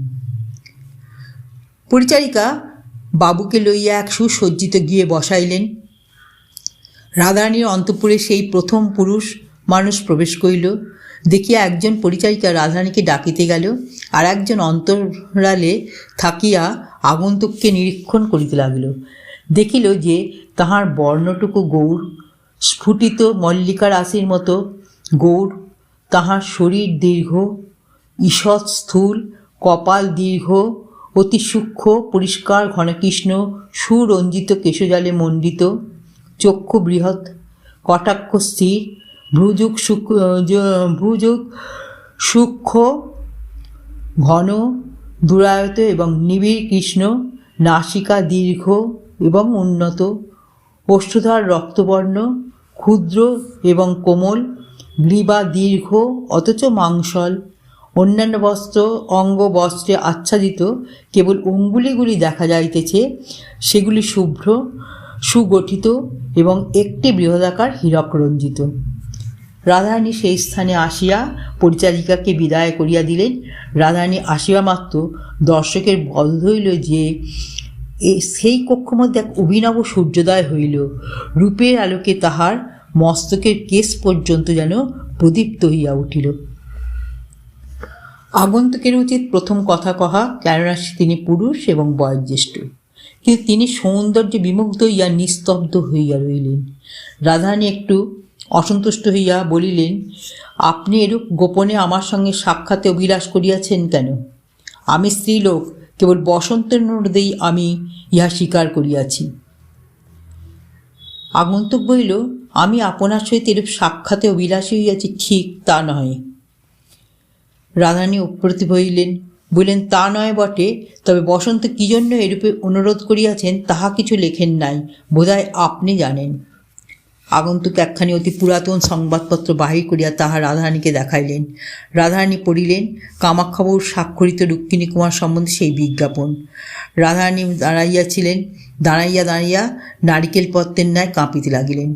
পরিচারিকা বাবুকে লইয়া এক সুসজ্জিত গৃহে বসাইলেন। রাধারানীর অন্তঃপুরে সেই প্রথম পুরুষ মানুষ প্রবেশ করিল। দেখিয়া একজন পরিচারিকা রাধারানীকে ডাকিতে গেল, আর একজন অন্তরালে থাকিয়া আগন্তুককে নিরীক্ষণ করিতে লাগিল। দেখিল যে তাহার বর্ণটুকু গৌর, স্ফুটিত মল্লিকা রাশির মতো গৌর। তাহার শরীর দীর্ঘ, ঈষৎ স্থূল, কপাল দীর্ঘ, অতি সূক্ষ্ম পরিষ্কার ঘনকৃষ্ণ, সুরঞ্জিত কেশজালে মণ্ডিত, চক্ষু বৃহৎ, কটাক্ষ স্থির, ভ্রুযুগ সূক্ষ্ম ঘন দুরায়ত এবং নিবিড় কৃষ্ণ, নাসিকা দীর্ঘ এবং উন্নত, ওষ্ঠধর রক্তবর্ণ, ক্ষুদ্র এবং কোমল, গ্রীবা দীর্ঘ অথচ মাংসল, অন্যান্য অঙ্গ বস্ত্রে আচ্ছাদিত, কেবল অঙ্গুলিগুলি দেখা যাইতেছে, সেগুলি শুভ্র সুগঠিত এবং একটি বৃহদাকার হীরক রঞ্জিত। রাধারানী সেই স্থানে আসিয়া পরিচারিকাকে বিদায় করিয়া দিলেন। রাধারানী আসিবা মাত্র দর্শকের বোধ হইল যে সেই কক্ষ মধ্যে এক অভিনব সূর্যোদয় হইল। রূপের আলোকে তাহার মস্তকের কেশ পর্যন্ত যেন প্রদীপ্ত হইয়া উঠিল। আগন্তুকের উচিত প্রথম কথা কহা, কেননা তিনি পুরুষ এবং বয়োজ্যেষ্ঠ, কিন্তু তিনি সৌন্দর্যে বিমুগ্ধ হইয়া নিস্তব্ধ হইয়া রইলেন। রাধারানী একটু অসন্তুষ্ট হইয়া বলিলেন, আপনি এরূপ গোপনে আমার সঙ্গে সাক্ষাতে অভিলাষ করিয়াছেন কেন? আমি স্ত্রীলোক, কেবল বসন্তের অনুরোধেই আমি ইহা স্বীকার করিয়াছি। আগন্তুক বলিল, আমি আপনার সহিত এরূপ সাক্ষাতে অভিলাষী হইয়াছি ঠিক তা নয়। রাধারানী অপ্রতিভ হইলেন। বললেন, তা নয় বটে, তবে বসন্ত কি জন্য এরূপে অনুরোধ করিয়াছেন তাহা কিছু লেখেন নাই, বোধহয় আপনি জানেন। আগন্তুক একখানি অতি পুরাতন সংবাদপত্র বাহির করিয়া তাহা রাধারানীকে দেখাইলেন। রাধারানী পড়িলেন কামাক্ষাবাবুর স্বাক্ষরিত রুক্মিণী কুমার সম্বন্ধে সেই বিজ্ঞাপন। রাধারানী দাঁড়াইয়া নারিকেল পত্রের ন্যায় কাঁপিতে লাগিলেন।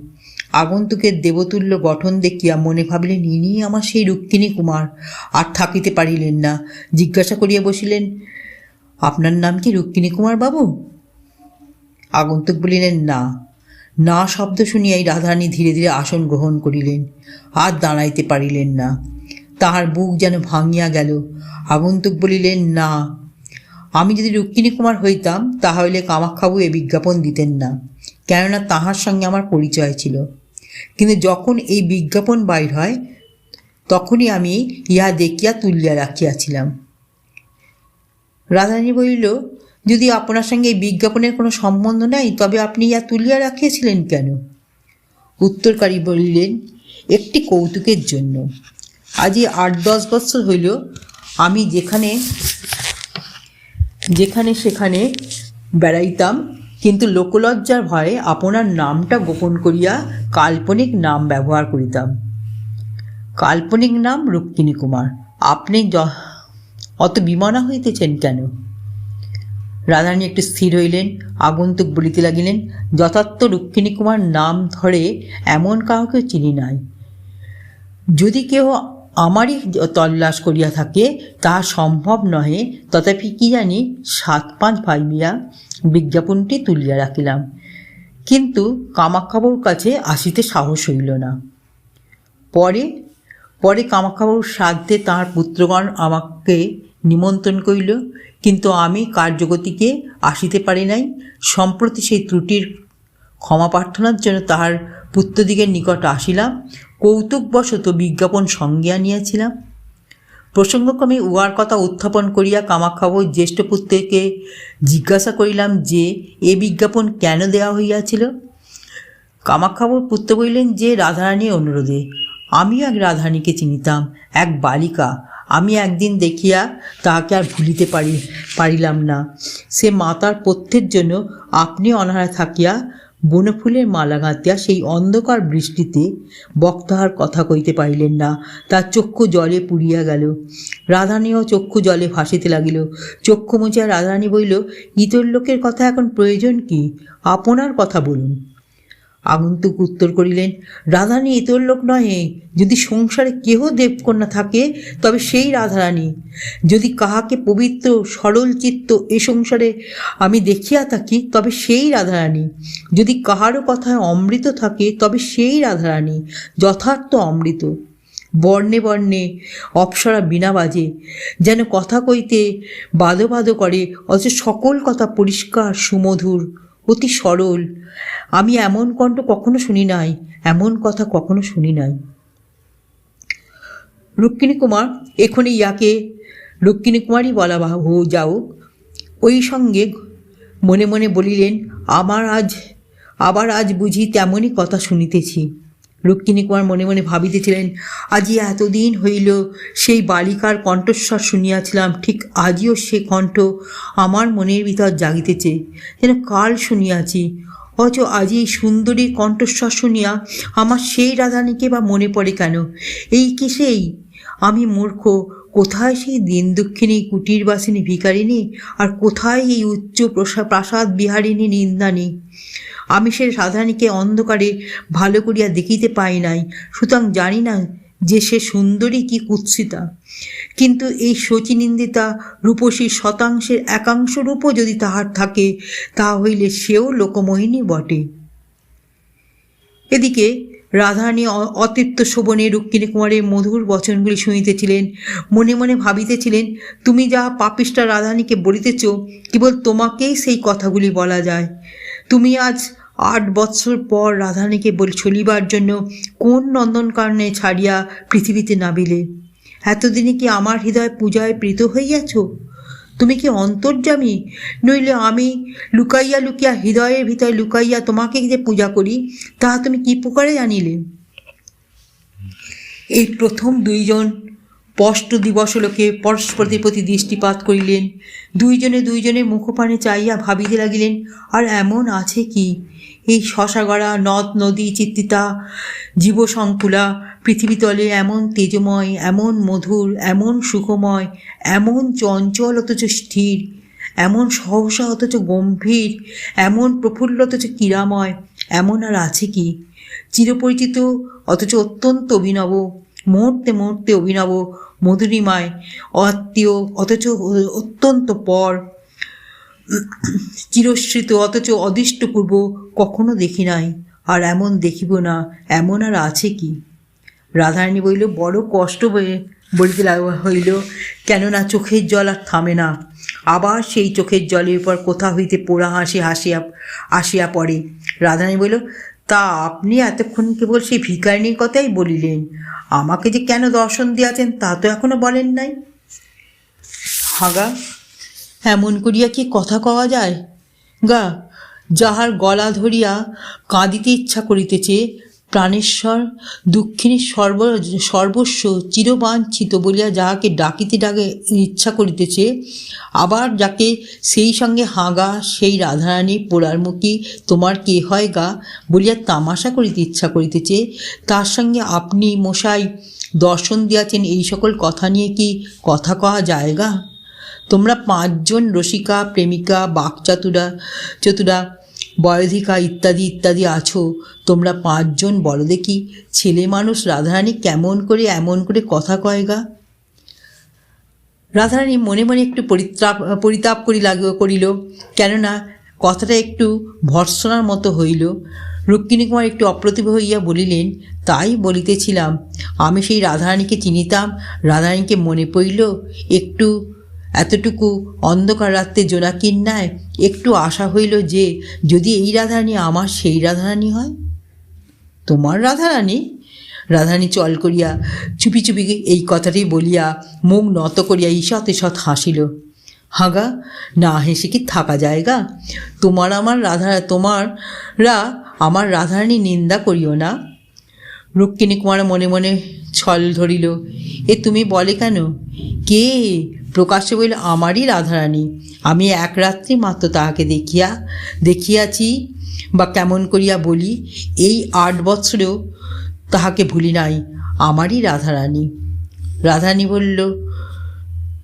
আগন্তুকের দেবতুল্য গঠন দেখিয়া মনে ভাবিলেন, ইনি আমার সেই রুক্মিণী কুমার। আর থাকিতে পারিলেন না, জিজ্ঞাসা করিয়া বসিলেন, আপনার নাম কি রুক্মিণী কুমার বাবু? আগন্তুক বলিলেন, না। না শব্দ শুনিয়াই রাধারানী ধীরে ধীরে আসন গ্রহণ করিলেন। আর দাঁড়াইতে পারিলেন না, তাহার বুক যেন ভাঙিয়া গেল। আগন্তুক বলিলেন, না, আমি যদি রুক্মিণী কুমার হইতাম তাহলে কামাক্ষাবাবু এ বিজ্ঞাপন দিতেন না, কেননা তাহার সঙ্গে আমার পরিচয় ছিল। কিন্তু যখন এই বিজ্ঞাপন বাইর হয় তখনই আমি ইহা দেখিয়া তুলিয়া রাখিয়াছিলাম। রাধারানী বলিল, যদি আপনার সঙ্গে এই বিজ্ঞাপনের কোনো সম্বন্ধ নাই তবে আপনি ইহা তুলিয়া রাখিয়াছিলেন কেন? উত্তরকারী বলিলেন, একটি কৌতুকের জন্য। আজই 8-10 বৎসর হইল আমি যেখানে সেখানে বেড়াইতাম, কিন্তু লোকলজ্জার ভয়ে আপনার নামটা গোপন করিয়া কাল্পনিক নাম ব্যবহার করিতাম। কাল্পনিক নাম রুক্মিণী কুমার। আপনি অত বিমনা হইতেছেন কেন? রাধারানী একটু স্থির হইলেন। আগন্তুক বলিতে লাগিলেন, যথার্থ রুক্মিণী কুমার নাম ধরে এমন কাউকে চিনি নাই। যদি কেহ আমারই তল্লাশ করিয়া থাকে তাহা সম্ভব নহে, তথাপি কি জানি 7-5 ভাবিয়া বিজ্ঞাপনটি তুলিয়া রাখিলাম। কিন্তু কামাক্ষাবাবুর কাছে আসিতে সাহস হইল না। পরে কামাক্ষাবাবুর শ্রাদ্ধে তাঁর পুত্রগণ আমাকে নিমন্ত্রণ করিল, কিন্তু আমি কার্যগতিকে আসিতে পারি নাই। সম্প্রতি সেই ত্রুটির ক্ষমা প্রার্থনার জন্য তাহার পুত্রদিগের নিকট আসিলাম। কৌতুকবশত বিজ্ঞাপন সঙ্গে আনিয়াছিলাম। প্রসঙ্গক্রমে উহার কথা উত্থাপন করিয়া কামাক্ষাবাবুর জ্যেষ্ঠ পুত্রকে জিজ্ঞাসা করিলাম যে এ বিজ্ঞাপন কেন দেওয়া হইয়াছিল। কামাক্ষাবাবুর পুত্র বলিলেন যে রাধারানীর অনুরোধে। আমিও এক রাধারানীকে চিনিতাম, এক বালিকা। আমি একদিন দেখিয়া তাহাকে আর ভুলিতে পারিলাম না। সে মাতার পথ্যের জন্য আপনি অনাহারে থাকিয়া বনফুলের মালা গাঁথিয়া সেই অন্ধকার বৃষ্টিতে বক্তাহার কথা কইতে পারিলেন না। তার চক্ষু জলে পুড়িয়া গেল। রাধারানীও চক্ষু জলে ভাসিতে লাগিল। চক্ষু মুছিয়া রাধারানী বলিল, ইতর লোকের কথা এখন প্রয়োজন কি? আপনার কথা বলুন। আগন্তুক উত্তর করিলেন, রাধারানী ইতর লোক নহে। যদি সংসারে কেহ দেবকন্যা থাকে তবে সেই রাধারানী। যদি কাহাকে পবিত্র সরল চিত্ত এ সংসারে আমি দেখিয়া থাকি তবে সেই রাধারানী। যদি কাহারও কথায় অমৃত থাকে তবে সেই রাধারানী, যথার্থ অমৃত। বর্ণে বর্ণে অপ্সরা বীণা বাজে, যেন কথা কইতে বাদো বাদো করে, অথচ সকল কথা পরিষ্কার সুমধুর, অতি সরল। আমি এমন কণ্ঠ কখনো শুনি নাই, এমন কথা কখনো শুনি নাই। রুক্মিণী কুমার, এখনই ইয়াকে রুক্মিণী কুমারই বলা যাওক। ওই সঙ্গে মনে মনে বলিলেন, আবার আজ বুঝি তেমনই কথা শুনিতেছি। রুক্মিণী কুমার মনে মনে ভাবিতেছিলেন, আজই এতদিন হইল সেই বালিকার কণ্ঠস্বর শুনিয়াছিলাম, ঠিক আজও সে কণ্ঠ আমার মনের ভিতর জাগিতেছে, যেন কাল শুনিয়াছি। অথচ আজ এই সুন্দরীর কণ্ঠস্বর শুনিয়া আমার সেই রাধারানীকে বা মনে পড়ে কেন? এই কি সেই? আমি মূর্খ। কোথায় সেই দিন দুঃখিনী কুটিরবাসিনী ভিকারিনী, আর কোথায় এই উচ্চ প্রাসাদ বিহারিণী নিন্দানী? আমি সে রাধারানীকে অন্ধকারে ভালো করিয়া দেখিতে পাই নাই, সুতরাং জানি না যে সে সুন্দরী কি কুৎসিতা। কিন্তু এই শচীনিন্দিতা রূপসীর শতাংশের একাংশ রূপও যদি তাহার থাকে, তাহা হইলে সেও লোকমোহিনী বটে। এদিকে রাধারানী অতৃপ্ত শোভনে রুক্মিণী কুমারের মধুর বচনগুলি শুনিতেছিলেন। মনে মনে ভাবিতেছিলেন, তুমি যাহা পাপিষ্ঠা রাধারানীকে বলিতেছ, কেবল তোমাকেই সেই কথাগুলি বলা যায়। তুমি আজ 8 বৎসর পর রাধারানীকে চলিবার জন্য কোন নন্দনকাননে ছাড়িয়া পৃথিবীতে নামিলে? এতদিনে কি আমার হৃদয় পূজায় প্রীত হইয়াছ? তুমি কি অন্তর্যামী? নইলে আমি লুকাইয়া লুকিয়া হৃদয়ের ভিতরে লুকাইয়া তোমাকে যে পূজা করি, তাহা তুমি কি প্রকারে জানিলে? এই প্রথম 2 জন স্পষ্ট দিবসলোকে পরস্পরের প্রতি দৃষ্টিপাত করিলেন। দুইজনের মুখপানে চাইয়া ভাবিতে লাগিলেন, আর এমন আছে কি এই শশাগড়া নদ নদী চিত্রিতা জীবসংকুলা পৃথিবীতলে এমন তেজময়, এমন মধুর, এমন সুখময়, এমন চঞ্চল অথচ স্থির, এমন সহসা অথচ গম্ভীর, এমন প্রফুল্ল অথচ ক্রীড়াময়, এমন আর আছে কি? চিরপরিচিত অথচ অত্যন্ত অভিনব, মুহূর্তে মুহূর্তে অভিনব, মধুরিমায় আত্মীয় অথচ অত্যন্ত পর, চিরস্মৃত অথচ অদৃষ্টপূর্ব কখনো দেখি নাই, আর এমন দেখিব না, এমন আর আছে কি? রাধারানী বলিল, বড় কষ্ট বলিতে হইল, কেননা চোখের জল আর থামে না। আবার সেই চোখের জলের উপর কোথা হইতে পোড়া হাসি আসিয়া পড়ে। রাধারানী বলিল, তা আপনি এতক্ষণ কেবল সেই ভিখারিনীর কথাই বলিলেন, আমাকে যে কেন দর্শন দিয়াছেন তা তো এখনো বলেন নাই। হাগা, এমন করিয়া কি কথা কওয়া যায় গা? যাহার গলা ধরিয়া কাঁদিতে ইচ্ছা করিতেছে, প্রাণেশ্বর দুঃখিনী সর্বস্ব চিরবাঞ্ছিত বলিয়া যাহাকে ডাকিতে ইচ্ছা করিতেছে, আবার যাকে সেই সঙ্গে হাগা সেই রাধারানী পোড়ারমুখী তোমার কে হয় গা বলিয়া তামাশা করিতে ইচ্ছা করিতেছে, তার সঙ্গে আপনি মশাই দর্শন দিয়াছেন, এই সকল কথা নিয়ে কি কথা কওয়া যায় গা? তোমরা 5 জন রসিকা, প্রেমিকা, চতুরা, বয়োধিকা ইত্যাদি ইত্যাদি আছো, তোমরা 5 জন বলো দেখি, ছেলে মানুষ রাধারানী কেমন করে এমন করে কথা কয় গা? রাধারানী মনে মনে একটু পরিতাপ করিল, কেননা কথাটা একটু ভর্ৎসনার মতো হইল। রুক্মিণী কুমার একটু অপ্রতিভ হইয়া বলিলেন, তাই বলিতেছিলাম, আমি সেই রাধারানীকে চিনিতাম, রাধারানীকে মনে পড়িল একটু, এতটুকু অন্ধকার রাত্রে জোনাকির ন্যায় একটু আশা হইল যে যদি এই রাধারানী আমার সেই রাধারানী হয়। তোমার রাধারানী? রাধারানী চল করিয়া চুপি চুপি এই কথাটি বলিয়া মুখ নত করিয়া ঈষৎ হাসিল। হাগা, না হেসে কি থাকা যায়গা? তোমরা আমার রাধারানী নিন্দা করিও না। রুক্মিণী কুমার মনে মনে ছল ধরিল, এ তুমি বলে কেন? কে? প্রকাশ্যে বলিল, আমারই রাধারানী। আমি এক রাত্রি মাত্র তাহাকে দেখিয়াছি, বা কেমন করিয়া বলি, এই 8 বৎসরেও তাহাকে ভুলি নাই। আমারই রাধারানী। রাধারানী বলল,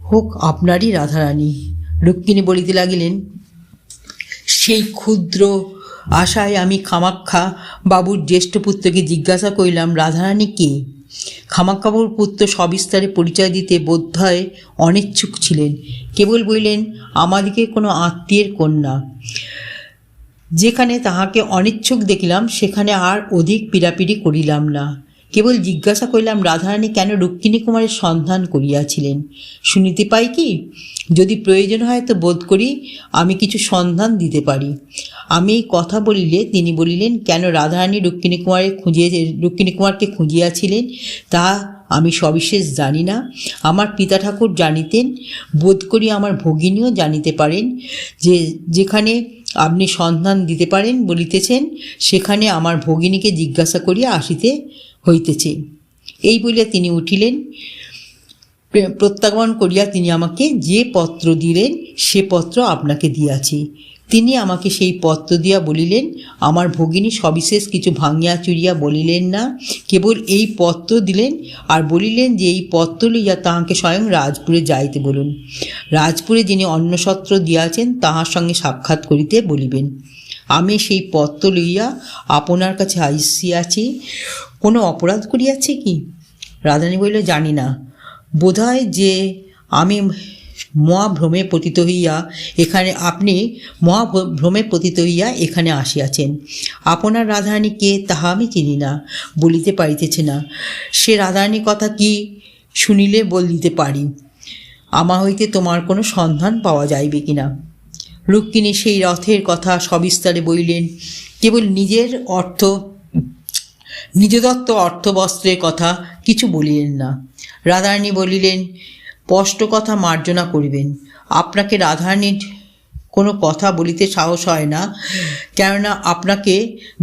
হোক আপনারই রাধারানী। রুক্মিণী বলিতে লাগিলেন, সেই ক্ষুদ্র আশায় আমি খামাক্ষা বাবুর জ্যেষ্ঠ পুত্রকে জিজ্ঞাসা করিলাম, রাধারানী কে? খামাক্ষাবাবুর পুত্র সবিস্তারে পরিচয় দিতে বোধহয় অনিচ্ছুক ছিলেন, কেবল বললেন, আমাদিকে কোনো আত্মীয়ের কন্যা। যেখানে তাহাকে অনিচ্ছুক দেখিলাম সেখানে আর অধিক পীড়াপিড়ি করিলাম না, কেবল জিজ্ঞাসা করিলাম, রাধারানী কেন রুক্মিণী কুমারের সন্ধান করিয়াছিলেন? শুনিতে পাই কি? যদি প্রয়োজন হয় তো বোধ করি আমি কিছু সন্ধান দিতে পারি। আমি এই কথা বলিলে তিনি বলিলেন, কেন রাধারানী রুক্মিণী কুমারকে খুঁজিয়াছিলেন তা আমি সবিশেষ জানি না। আমার পিতা ঠাকুর জানিতেন, বোধ করি আমার ভগিনীও জানিতে পারেন। যেখানে আপনি সন্ধান দিতে পারেন বলিতেছেন, সেখানে আমার ভগিনীকে জিজ্ঞাসা করিয়া আসিতে হইতেছে। এই বলিয়া তিনি উঠিলেন। প্রত্যাগমন করিয়া তিনি আমাকে যে পত্র দিলেন সে পত্র আপনাকে দিয়াছি। তিনি আমাকে সেই পত্র দিয়া বলিলেন, আমার ভগিনী সবিশেষ কিছু ভাঙিয়া চুরিয়া বলিলেন না, কেবল এই পত্র দিলেন আর বলিলেন যে এই পত্র লইয়া তাহাকে স্বয়ং রাজপুরে যাইতে বলুন। রাজপুরে যিনি অন্নসত্র দিয়াছেন তাহার সঙ্গে সাক্ষাৎ করিতে বলিবেন। আমি সেই পত্র লইয়া আপনার কাছে আসিয়াছি। কোনো অপরাধ করিয়াছে কি? রাধারানী বলিল, জানি না, বোধহয় যে আমি মহাভ্রমে পতিত হইয়া এখানে আসিয়াছেন। আপনার রাধারানী কে তাহা আমি চিনি না, বলিতে পারিতেছে না। সে রাধারানীর কথা কি শুনিলে বলিতে পারি, আমা হইতে তোমার কোনো সন্ধান পাওয়া যাইবে কিনা। রুক্মিণী সেই রথের কথা সবিস্তারে বলিলেন, কেবল নিজদত্ত অর্থবস্ত্রের কথা কিছু বলিলেন না। রাধারানী বলিলেন, স্পষ্ট কথা মার্জনা করিবেন। আপনাকে রাধারানীর কোনো কথা বলিতে সাহস হয় না, কেননা আপনাকে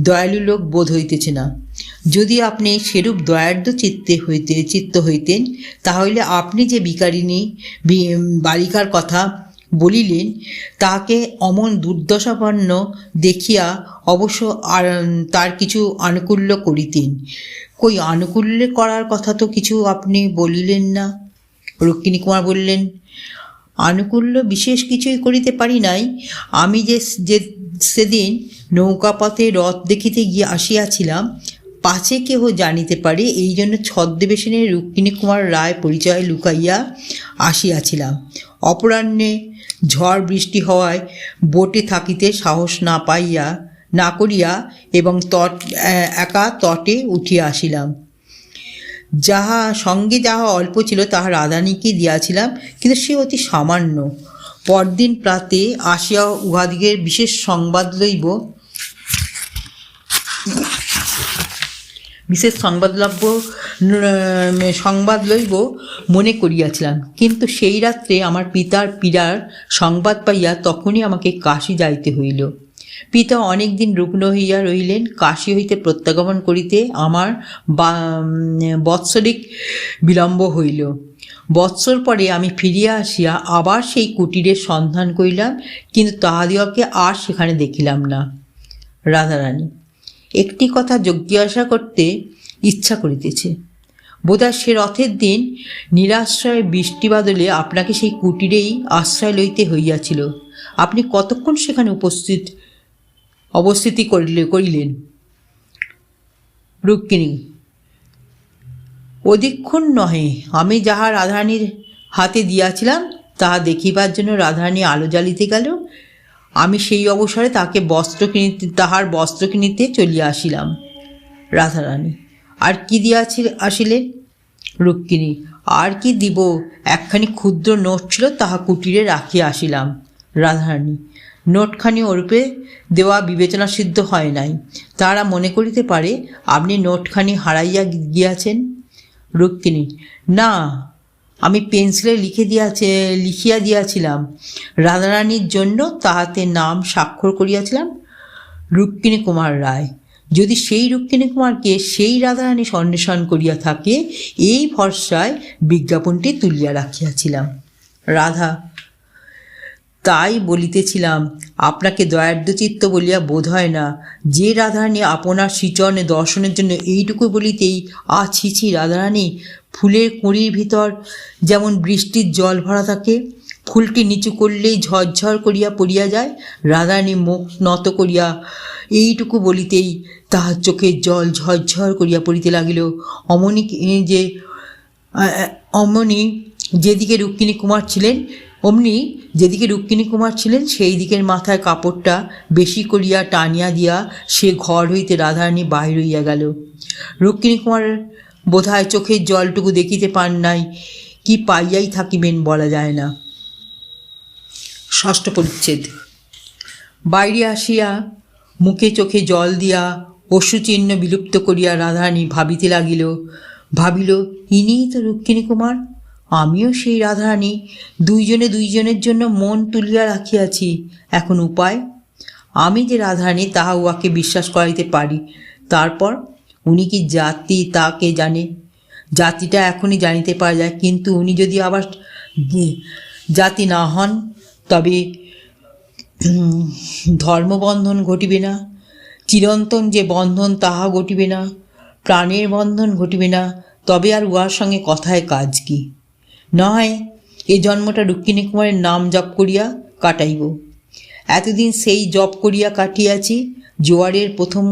দয়ালু লোক বোধ হইতেছে না। যদি আপনি সেরূপ দয়ার্দ্র চিত্ত হইতেন, তাহলে আপনি যে বিকারিণী বালিকার কথা বলিলেন, তাহাকে অমন দুর্দশাপন্ন দেখিয়া অবশ্য তার কিছু আনুকূল্য করিতেন। কই, আনুকূল্য করার কথা তো কিছু আপনি বলিলেন না। রুক্মিণীকুমার বললেন, আনুকূল্য বিশেষ কিছুই করিতে পারি নাই। আমি যে সেদিন নৌকাপথে রথ দেখিতে গিয়ে আসিয়াছিলাম, পাছে কেহ জানিতে পারে, এই জন্য ছদ্মবেশনে রুক্মিণীকুমার রায় পরিচয় লুকাইয়া আসিয়াছিলাম। অপরাহ্নে ঝড় বৃষ্টি হওয়ায় বোটে থাকিতে সাহস না করিয়া এবং একা তটে উঠিয়া আসিলাম। সঙ্গে যাহা অল্প ছিল তাহা রাধারানীকে দিয়াছিলাম, কিন্তু সে অতি সামান্য। পরদিন প্রাতে আসিয়া উহাদিগের বিশেষ সংবাদ লইব মনে করিয়াছিলাম, কিন্তু সেই রাত্রে আমার পিতার পীড়ার সংবাদ পাইয়া তখনই আমাকে কাশী যাইতে হইল। পিতা অনেক দিন রুগ্ন হইয়া রহিলেন। কাশী হইতে প্রত্যাগমন করিতে আমার বৎসরিক বিলম্ব হইল। বৎসর পরে আমি ফিরিয়া আসিয়া আবার সেই কুটিরের সন্ধান করিলাম, কিন্তু তাহাদিগকে আর সেখানে দেখিলাম না। রাধারানী, একটি কথা জিজ্ঞাসা করতে ইচ্ছা করিতেছে। বোধহয় সে রথের দিন নিরাশ্রয় বৃষ্টি বাদলে আপনাকে সেই কুটিরেই আশ্রয় লইতে হইয়াছিল। আপনি কতক্ষণ সেখানে অবস্থিতি করিলেন? রুক্মিণী, অধিকক্ষণ নহে। আমি যাহা রাধারানীর হাতে দিয়াছিলাম তাহা দেখিবার জন্য রাধারানী আলো জ্বালিতে গেল। আমি সেই অবসরে তাহার বস্ত্র কিনিতে চলিয়া আসিলাম। রাধারানী, আর কি আসিলেন? রুক্মিণী, আর কি দিব, একখানি ক্ষুদ্র নোট ছিল, তাহা কুটিরে রাখিয়া আসিলাম। রাধারানী, নোটখানি ওরূপে দেওয়া বিবেচনা সিদ্ধ হয় নাই। তারা মনে করিতে পারে আপনি নোটখানি হারাইয়া গিয়াছেন। রুক্মিণী, না, আমি পেন্সিলে লিখিয়া দিয়াছিলাম। রাধারানীর জন্য তাহাতে নাম স্বাক্ষর করিয়াছিলাম, রুক্মিণীকুমার রায়। যদি সেই রুক্মিণীকুমারকে সেই রাধারানী অন্বেষণ করিয়া থাকে, এই ভরসায় বিজ্ঞাপনটি তুলিয়া রাখিয়াছিলাম। রাধা, তাই বলিতেছিলাম, আপনাকে দয়ার্দ্রচিত্ত বলিয়া বোধ হয় না। যে রাধারানী আপনার শ্রীচরণে দর্শনের জন্য এইটুকু বলিতেই ছি রাধারানী, ফুলের কুঁড়ির ভিতর যেমন বৃষ্টির জল ভরা থাকে, ফুলটি নিচু করলেই ঝরঝর করিয়া পড়িয়া যায়। রাধারানী মুখ নত করিয়া এইটুকু বলিতেই তাহার চোখের জল ঝরঝর করিয়া পড়িতে লাগিল। অমনি যেদিকে রুক্মিণীকুমার ছিলেন সেই দিকের মাথায় কাপড়টা বেশি করিয়া টানিয়া দিয়া সে ঘর হইতে রাধারানী বাহির হইয়া গেল। রুক্মিণীকুমার বোধহয় চোখের জলটুকু দেখিতে পান নাই, কি পাইয়াই থাকিবেন বলা যায় না। ষষ্ঠ পরিচ্ছেদ। বাইরে আসিয়া মুখে চোখে জল দিয়া অশ্রুচিহ্ন বিলুপ্ত করিয়া রাধারানী ভাবিল, ইনিই তো রুক্মিণীকুমার। আমিও সেই রাধারানী। দুইজনের জন্য মন তুলিয়া রাখিয়াছি। এখন উপায়? আমি যে রাধারানী তাহা উহাকে বিশ্বাস করাইতে পারি। তারপর উনি কি জাতি তা কে জানে? জাতিটা এখনই জানিতে পারা যায়, কিন্তু উনি যদি আবার জাতি না হন, তবে ধর্মবন্ধন ঘটিবে না, চিরন্তন যে বন্ধন তাহা ঘটিবে না, প্রাণের বন্ধন ঘটিবে না। তবে আর উহার সঙ্গে কথায় কাজ কি? নয়, এ জন্মটা রুক্মিণীকুমারের নাম জপ করিয়া কাটাইব। এতদিন সেই জপ করিয়া কাটিয়াছি, জোয়ারের প্রথম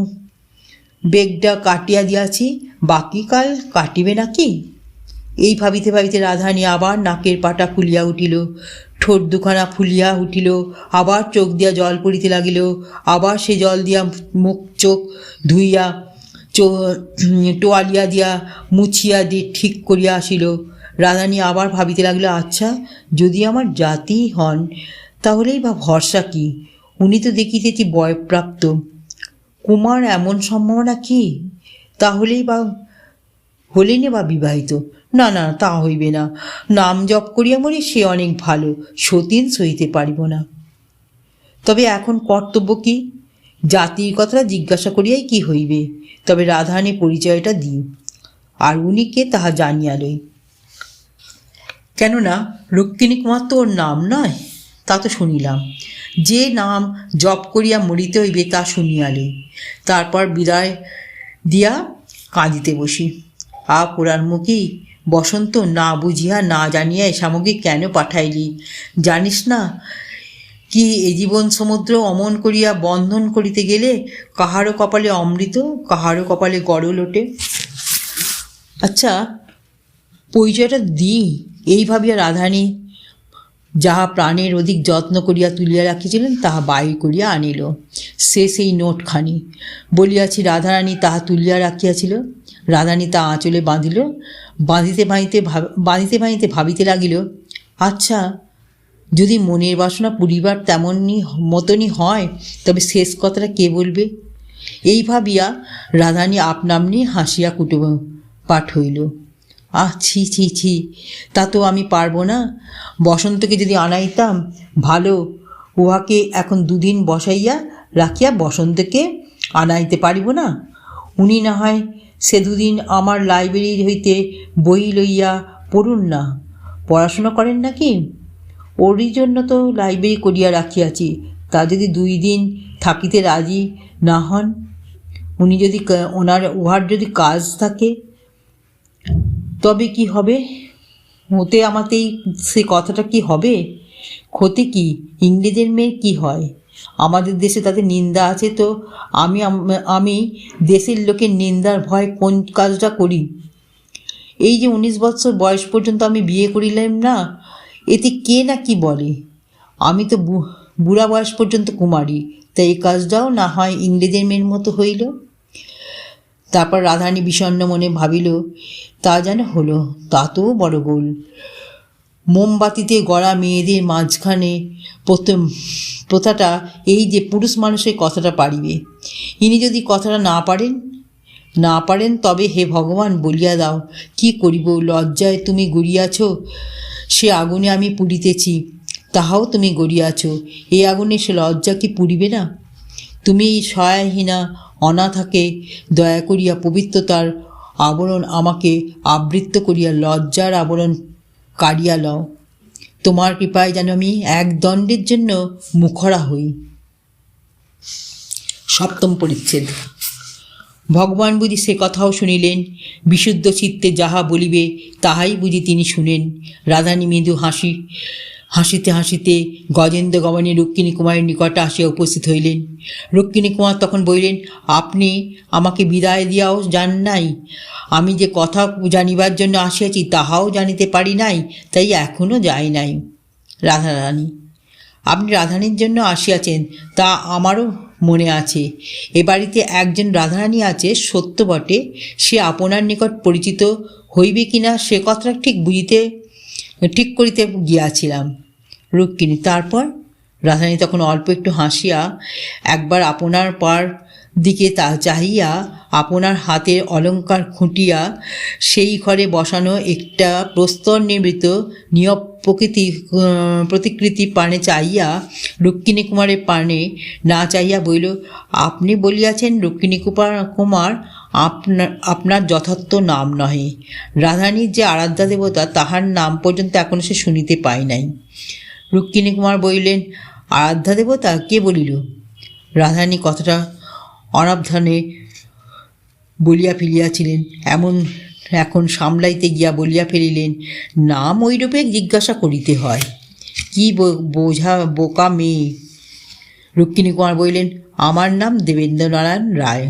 বেগটা কাটিয়া দিয়াছি, বাকি কাল কাটিবে নাকি? এই ভাবিতে ভাবিতে রাধারানী আবার নাকের পাটা ফুলিয়া উঠিল, ঠোঁট দুখানা ফুলিয়া উঠিল, আবার চোখ দিয়া জল পড়িতে লাগিল। আবার সে জল দিয়া মুখ চোখ ধুইয়া টোয়ালিয়া দিয়া মুছিয়া দিয়ে ঠিক করিয়া আসিল। রাধারানী আবার ভাবিতে লাগিল, আচ্ছা, যদি আমার জাতি হন তাহলেই বা ভরসা কি? উনি তো দেখিতেছি বয়প্রাপ্ত। কুমার এমন সম্ভাবনা কি? হলেনি বা বিবাহিত? না, তা হইবে না। নাম জপ করিয়া মরি, সে অনেক ভালো। সতীন সইতে পারিব না। তবে এখন কর্তব্য কি? জাতির কথাটা জিজ্ঞাসা করিয়াই কি হইবে, তবে রাধারানী পরিচয়টা দিই, আর উনি কে তাহা জানিয়া লই। কেননা রুক্মিণী কুমার তো ওর নাম নয়, তা তো শুনিলাম। যে নাম জপ করিয়া মরিতে হইবে তা শুনিয়া লই, তারপর বিদায় দিয়া কাঁদিতে বসি। পোড়ারমুখী বসন্ত, না বুঝিয়া না জানিয়া এ সামগ্রী কেন পাঠাইলি? জানিস না কি এ জীবন সমুদ্র অমন করিয়া বন্ধন করিতে গেলে কাহারও কপালে অমৃত, কাহারও কপালে গড়ল ওঠে। আচ্ছা, পরিচয়টা দিই। এই ভাবিয়া রাধারানী যাহা প্রাণের অধিক যত্ন করিয়া তুলিয়া রাখিছিলেন তাহা বাহির করিয়া আনিল। সেই নোটখানি বলিয়াছি রাধারানী তাহা তুলিয়া রাখিয়াছিল। রাধারানী তা আঁচলে বাঁধিল। বাঁধিতে বাঁধিতে ভাবিতে লাগিল, আচ্ছা, যদি মনের বাসনা পুরিবার মতনই হয়, তবে শেষ কথাটা কে বলবে? এই ভাবিয়া রাধারানী আপনামনি হাসিয়া কুটপাট হইল। ছি ছি ছি, তা তো আমি পারবো না। বসন্তকে যদি আনাইতাম ভালো, উহাকে এখন দুদিন বসাইয়া রাখিয়া বসন্তকে আনাইতে পারিব না? উনি না হয় সে দুদিন আমার লাইব্রেরি হইতে বই লইয়া পড়ুন না। পড়াশোনা করেন নাকি? ওরই জন্য তো লাইব্রেরি করিয়া রাখিয়াছি। তা যদি 2 দিন থাকিতে রাজি না হন, উহার যদি কাজ থাকে, তবে কি হবে? হতে আমাতেই সে কথাটা কি হবে? ক্ষতি কি? ইংরেজের মেয়ের কি হয়? আমাদের দেশে তাদের নিন্দা আছে, তো আমি দেশের লোকের নিন্দার ভয় কোন কাজটা করি? এই যে 19 বৎসর বয়স পর্যন্ত আমি বিয়ে করিলাম না, এতে কে না কি বলে? আমি তো বুড়া বয়স পর্যন্ত কুমারী, তাই এই কাজটাও না হয় ইংরেজের মেয়ের মতো হইল। তারপর রাধারানী বিষণ্ণ মনে ভাবিল, তা যেন হলো, তা তো বড় গোল। মোমবাতিতে গড়া মেয়েদের মাঝখানে প্রথাটা এই যে পুরুষ মানুষের কথাটা পারিবে। ইনি যদি কথাটা না পারেন তবে হে ভগবান বলিয়া দাও, কি করিব? লজ্জায় তুমি গড়িয়াছ, সে আগুনে আমি পুড়িতেছি, তাহাও তুমি গড়িয়াছ। এ আগুনে সে লজ্জা কি পুড়িবে না? তুমি এই সহায়হীনা অনাথাকে দয়া করিয়া পবিত্রতার আবরণ আমাকে আবৃত্ত করিয়া লজ্জার আবরণ কাড়িয়া লও। তোমার কৃপায় যেন আমি এক দণ্ডের জন্য মুখরা হই। 7ম পরিচ্ছেদ। ভগবান বুঝি সে কথাও শুনিলেন। বিশুদ্ধ চিত্তে যাহা বলিবে তাহাই বুঝি তিনি শুনেন। রাধারানী মৃদু হাসিতে হাসিতে গজেন্দ্র গমনে রুক্মিণী কুমারের নিকটে আসিয়া উপস্থিত হইলেন। রুক্মিণী কুমার তখন বলিলেন, আপনি আমাকে বিদায় দিয়াও যান নাই। আমি যে কথা জানিবার জন্য আসিয়াছি তাহাও জানিতে পারি নাই, তাই এখনও যাই নাই। রাধারানী, আপনি রাধারানীর জন্য আসিয়াছেন তা আমারও মনে আছে। এ বাড়িতে একজন রাধারানী আছে সত্য বটে, সে আপনার নিকট পরিচিত হইবে কিনা সে কথাটা ঠিক করিতে গিয়াছিলাম। রুক্মিণী, তারপর? রাধারানী তখন অল্প একটু হাসিয়া একবার আপনার পার দিকে চাহিয়া আপনার হাতের অলঙ্কার খুঁটিয়া সেই ঘরে বসানো একটা প্রস্তর নির্মিত নিয়ম প্রতিকৃতি পানে চাহিয়া রুক্মিণী কুমারের পানে না চাহিয়া বলিল, আপনি বলিয়াছেন রুক্মিণী কুমার আপনার যথার্থ নাম নহে। রাধারানীর যে আরাধ্যা দেবতা তাহার নাম পর্যন্ত এখনো সে শুনিতে পায় নাই। রুক্মিণী কুমার বলিলেন, আরাধ্যা দেবতা? কে বলিল? রাধারানী কথাটা অনাবধানে বলিয়া ফেলিয়াছিলেন, এখন সামলাইতে গিয়া বলিয়া ফেলিলেন, নাম ওইরূপে জিজ্ঞাসা করিতে হয়। কি বোকা মেয়ে! রুক্মিণী কুমার বলিলেন, আমার নাম দেবেন্দ্রনারায়ণ রায়।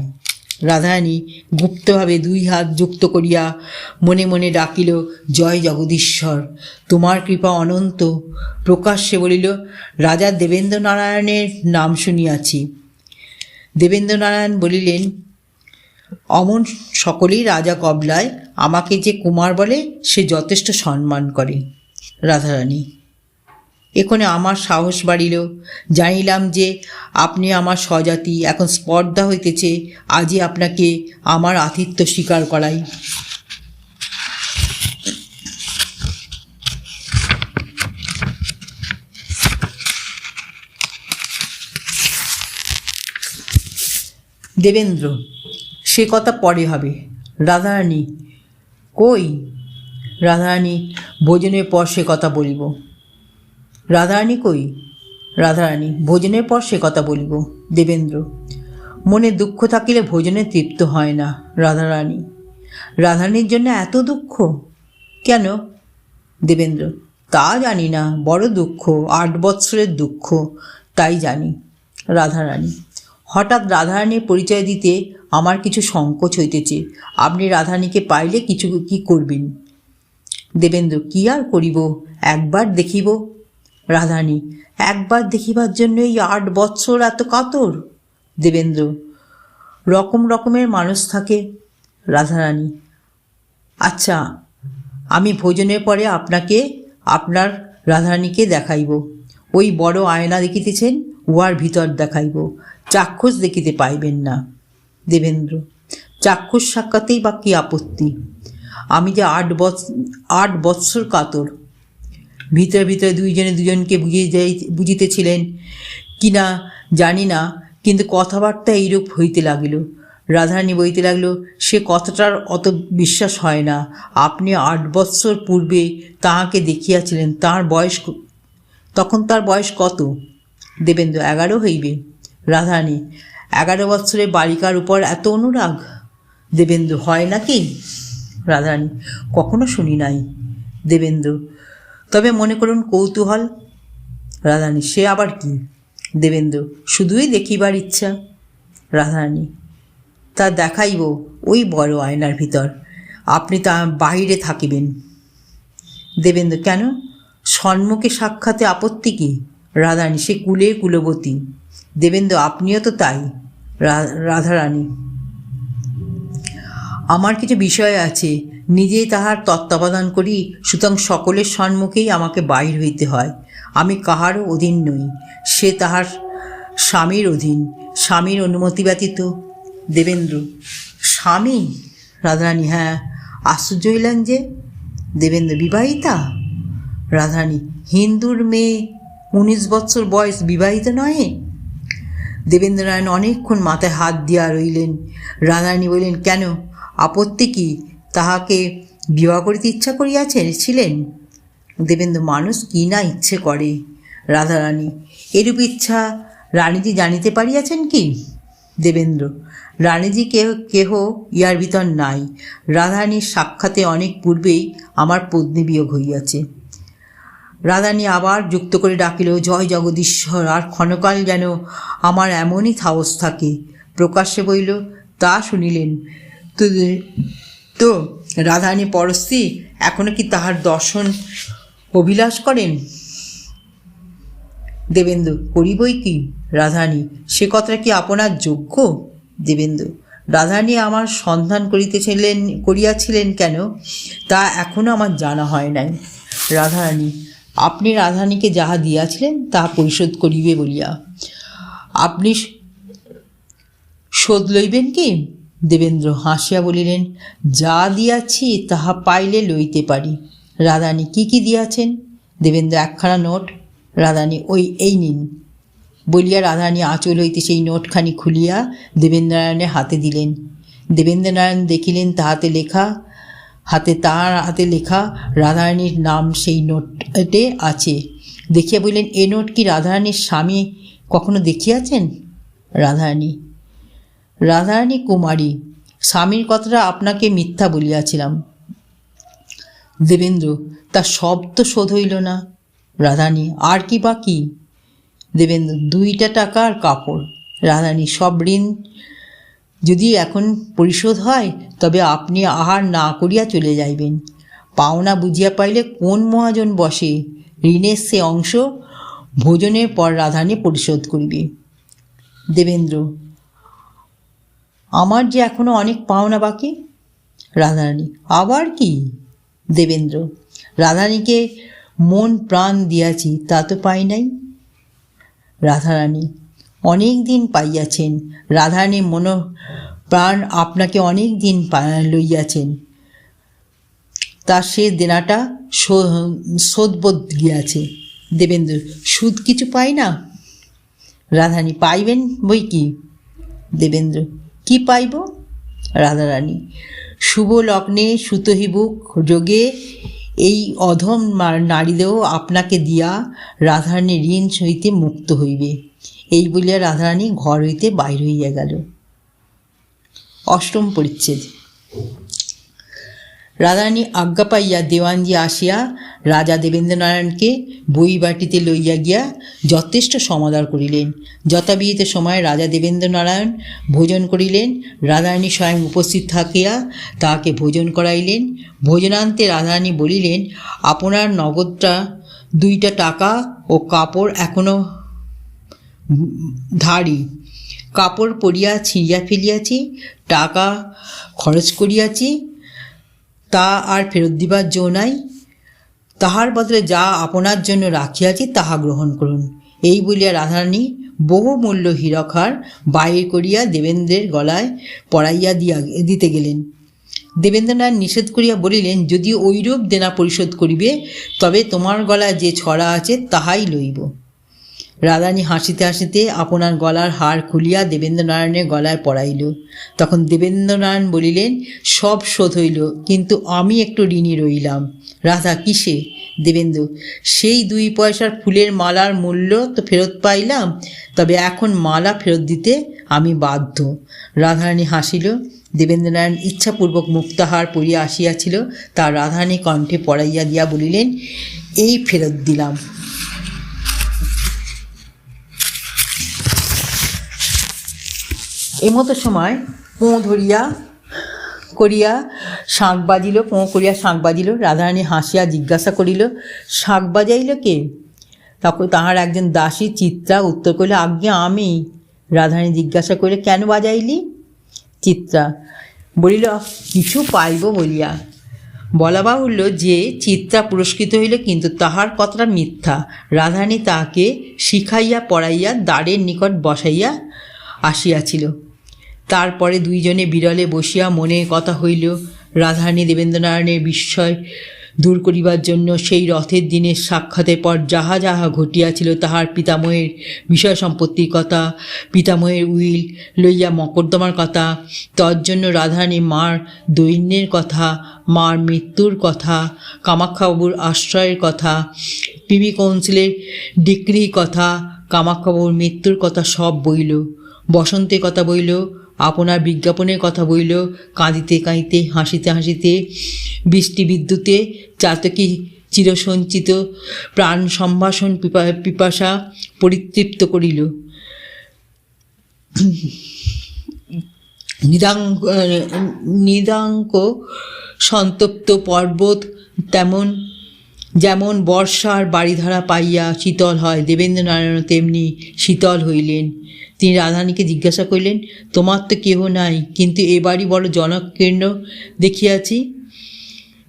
রাধারানী গুপ্তভাবে 2 হাত যুক্ত করিয়া মনে মনে ডাকিল, জয় জগদীশ্বর, তোমার কৃপা অনন্ত। প্রকাশ্যে বলিল, রাজা দেবেন্দ্রনারায়ণের নাম শুনিয়াছি। দেবেন্দ্রনারায়ণ বলিলেন, অমন সকলেই রাজা কবলায়, আমাকে যে কুমার বলে সে যথেষ্ট সম্মান করে। রাধারানী, এখানে আমার সাহস বাড়িল। জানিলাম যে আপনি আমার স্বজাতি। এখন স্পর্ধা হইতেছে, আজই আপনাকে আমার আতিথ্য স্বীকার করাই। দেবেন্দ্র, সে কথা পরে হবে। রাধারানী কই? রাধারানী, ভোজনের পর সে কথা বলিব। রাধারানী কই? রাধারানী, ভোজনের পর সে কথা বলিব। দেবেন্দ্র, মনে দুঃখ থাকিলে ভোজনে তৃপ্ত হয় না। রাধারানী, রাধারানীর জন্য এত দুঃখ কেন? দেবেন্দ্র, তা জানি না, বড় দুঃখ, 8 বৎসরের দুঃখ, তাই জানি। রাধারানী, হঠাৎ রাধারানীর পরিচয় দিতে আমার কিছু সংকোচ হইতেছে। আপনি রাধারানীকে পাইলে কিছু কি করবেন? দেবেন্দ্র, কি আর করিব, একবার দেখিব। রাধারানী, একবার দেখিবার জন্য এই 8 বৎসর এত কাতর? দেবেন্দ্র, রকম রকমের মানুষ থাকে। রাধারানী, আচ্ছা, আমি ভোজনের পরে আপনাকে আপনার রাধারানীকে দেখাইব। ওই বড় আয়না দেখিতেছেন, উহার ভিতর দেখাইব, চাক্ষুষ দেখিতে পাইবেন না। দেবেন্দ্র, চাক্ষুষ সাক্ষাতেই বা কি আপত্তি? আমি যে 8 বৎসর কাতর। ভিতরে ভিতরে দুইজনে দুজনকে বুঝিতেছিলেন কিনা জানি না, কিন্তু কথাবার্তা এইরূপ হইতে লাগিল। রাধারানী বলতে লাগলো, সে কথাটার অত বিশ্বাস হয় না। আপনি 8 বৎসর পূর্বে তাহাকে দেখিয়াছিলেন, তখন তার বয়স কত? দেবেন্দ্র, 11 হইবে। রাধারানী, 11 বৎসরের বালিকার উপর এত অনুরাগ? দেবেন্দ্র, হয় নাকি? রাধারানী, কখনো শুনি নাই। দেবেন্দ্র, তবে মনে করুন কৌতূহল। রাধারানী, সে আবার কি? দেবেন্দ্র, শুধুই দেখিবার ইচ্ছা। রাধারানী, তা দেখাইব ওই বড় আয়নার ভিতর, আপনি তা বাহিরে থাকিবেন। দেবেন্দ্র, কেন? সম্মুখে সাক্ষাতে আপত্তি কি? রাধারানী, সে কুলবতী। দেবেন্দ্র, আপনিও তো তাই। রাধারানী, আমার কিছু বিষয় আছে, নিজেই তাহার তত্ত্বাবধান করি, সুতরাং সকলের সম্মুখেই আমাকে বাহির হইতে হয়। আমি কাহারও অধীন নই, সে তাহার স্বামীর অধীন, স্বামীর অনুমতি ব্যতীত। দেবেন্দ্র, স্বামী? রাধারানী, হ্যাঁ, আশ্চর্য হইলেন যে। দেবেন্দ্র, বিবাহিতা? রাধারানী, হিন্দুর মেয়ে 19 বৎসর বয়স, বিবাহিত নয়? দেবেন্দ্রনারায়ণ অনেকক্ষণ মাথায় হাত দিয়া রইলেন। রাধারানী বললেন, কেন, আপত্তি কি? তাহাকে বিবাহ করিতে ইচ্ছা করিয়াছিলেন? দেবেন্দ্র, মানুষ কি না ইচ্ছে করে। রাধারানী, এরূপ ইচ্ছা রানীজি জানিতে পারিয়াছেন কি? দেবেন্দ্র, রানীজি কেহ ইহার ভিতর নাই। রাধারানীর সাক্ষাতে অনেক পূর্বেই আমার পত্নী বিয়োগ হইয়াছে। রাধারানী আবার যুক্ত করে ডাকিল, জয় জগদীশ্বর। আর ক্ষণকাল যেন আমার এমনই সাহস থাকে। প্রকাশ্যে বলিল, তা শুনিলেন তো রাধারানী পরশ্রী এখনো কি তাহার দর্শন অভিলাষ করেন? দেবেন্দ্র, করিবই কি। রাধারানী, সে কথা কি আপনার যোগ্য? দেবেন্দ্র, রাধারানী আমার সন্ধান করিয়াছিলেন কেন, তা এখনো আমার জানা হয় নাই। রাধারানী, আপনি রাধারানীকে যাহা দিয়াছিলেন তাহা পরিশোধ করিবে বলিয়া আপনি শোধ লইবেন কি? দেবেন্দ্র হাসিয়া বলিলেন, যা দিয়াছি তাহা পাইলে লইতে পারি। রাধারানী, কি কি দিয়াছেন? দেবেন্দ্র, 1খানা নোট। রাধারানী, এই নিন বলিয়া রাধারানী আঁচল হইতে সেই নোটখানি খুলিয়া দেবেন্দ্রনারায়ণের হাতে দিলেন। দেবেন্দ্রনারায়ণ দেখিলেন তাহার হাতে লেখা রাধারানীর নাম সেই নোটে আছে। দেখিয়া বললেন, এ নোট কি রাধারানীর স্বামী কখনো দেখিয়াছেন? রাধারানী কুমারী, স্বামীর কথাটা আপনাকে মিথ্যা বলিয়াছিলাম। দেবেন্দ্র, তা সব তো শোধ হইল না। রাধারানী, আর কি বাকি? দেবেন্দ্র, 2টা টাকা আর কাপড়। রাধারানী, সব ঋণ যদি এখন পরিশোধ হয় তবে আপনি আহার না করিয়া চলে যাইবেন। পাওনা বুঝিয়া পাইলে কোন মহাজন বসে? ঋণের সে অংশ ভোজনের পর রাধারানী পরিশোধ করিবে। দেবেন্দ্র, আমার যে এখনো অনেক পাওনা বাকি। রাধারানী, আবার কি? দেবেন্দ্র, রাধারানীকে মন প্রাণ দিয়াছি, তা তো পাই নাই। রাধারানী, অনেক দিন পাইয়াছেন। রাধারানীর মন প্রাণ আপনাকে অনেক দিন লইয়াছেন, তা সে দেনাটা শোধবোধ গিয়াছে। দেবেন্দ্র, সুদ কিছু পাই না। রাধারানী, পাইবেন বই কি। দেবেন্দ্র, কি পাইব? রাধারানী: শুভ লগ্নে সুতহিবুক যোগে এই অধম নারীদেও আপনাকে দিয়া রাধারানী ঋণ হইতে মুক্ত হইবে। এই বলিয়া রাধারানী ঘর হইতে বাহির হইয়া গেল। অষ্টম পরিচ্ছেদ। রাধারানী আজ্ঞা পাইয়া দেওয়ানজি আসিয়া রাজা দেবেন্দ্রনারায়ণকে বইবাটিতে লইয়া গিয়া যথেষ্ট সমাদর করিলেন। যথাবিহিত সময়ে রাজা দেবেন্দ্রনারায়ণ ভোজন করিলেন। রাধারানী স্বয়ং উপস্থিত থাকিয়া তাহাকে ভোজন করাইলেন। ভোজনান্তে রাধারানী বলিলেন, আপনার নগদটা 2টা টাকা ও কাপড় এখনো ধারি। কাপড় পরিয়া ছিঁড়িয়া ফেলিয়াছি, টাকা খরচ করিয়াছি, তা আর ফেরত দিবার জো নাই। তাহার বদলে যা আপনার জন্য রাখিয়াছি তাহা গ্রহণ করুন। এই বলিয়া রাধারানী বহুমূল্য হীরকহার বাহির করিয়া দেবেন্দ্রের গলায় পরাইয়া দিতে গেলেন। দেবেন্দ্রনারায়ণ নিষেধ করিয়া বলিলেন, যদি ঐরূপ দেনা পরিশোধ করিবে তবে তোমার গলায় যে ছড়া আছে তাহাই লইব। রাধারানী হাসিতে হাসিতে আপনার গলার হার খুলিয়া দেবেন্দ্রনারায়ণের গলায় পরাইল। তখন দেবেন্দ্রনারায়ণ বলিলেন, সব শোধ হইল, কিন্তু আমি একটু ঋণী রইলাম। রাধা: কিসে? দেবেন্দ্র: সেই 2 পয়সার ফুলের মালার মূল্য তো ফেরত পাইলাম, তবে এখন মালা ফেরত দিতে আমি বাধ্য। রাধারানী হাসিল। দেবেন্দ্রনারায়ণ ইচ্ছাপূর্বক মুক্তাহার পরিয়া আসিয়াছিল, তা রাধারানী কণ্ঠে পড়াইয়া দিয়া বলিলেন, এই ফেরত দিলাম। এমতো সময় পোঁ করিয়া শাঁখ বাজিল। রাধারানী হাসিয়া জিজ্ঞাসা করিল, শাঁখ বাজাইল কে? তখন তাহার একজন দাসী চিত্রা উত্তর করিল, আজ্ঞে আমি। রাধারানী জিজ্ঞাসা করিল, কেন বাজাইলি? চিত্রা বলিল, কিছু পাইব বলিয়া। বলা বাহুল্য যে চিত্রা পুরস্কৃত হইল, কিন্তু তাহার কথাটা মিথ্যা। রাধারানী তাহাকে শিখাইয়া পড়াইয়া দ্বারের নিকট বসাইয়া আসিয়াছিল। তারপরে 2 জনে বিরলে বসিয়া মনের কথা হইল। রাধারানী দেবেন্দ্রনারায়ণের বিস্ময় দূর করিবার জন্য সেই রথের দিনের সাক্ষাতের পর যাহা যাহা ঘটিয়াছিল তাহার পিতামহের বিষয় সম্পত্তির কথা, পিতামহের উইল লইয়া মকদ্দমার কথা, তজ্জন্য রাধারানী মার দৈন্যের কথা, মার মৃত্যুর কথা, কামাক্ষাবাবুর আশ্রয়ের কথা, প্রিভি কাউন্সিলের ডিক্রির কথা, কামাক্ষাবাবুর মৃত্যুর কথা সব বইল। বসন্তের কথা বইল, আপনার বিজ্ঞাপনের কথা বইল। কাঁদিতে কাঁদিতে, হাসিতে হাসিতে, বৃষ্টি বিদ্যুতে চাতকী চিরসঞ্চিত প্রাণ সম্ভাষণ পিপাসা পরিতৃপ্ত করিল। নিদাঙ্ক সন্তপ্ত পর্বত যেমন বর্ষার বাড়িধারা পাইয়া শীতল হয়, দেবেন্দ্রনারায়ণ তেমনি শীতল হইলেন। তিনি রাধারানীকে জিজ্ঞাসা করিলেন, তোমার তো কেহ নাই, কিন্তু এ বাড়ি বড় জনকীর্ণ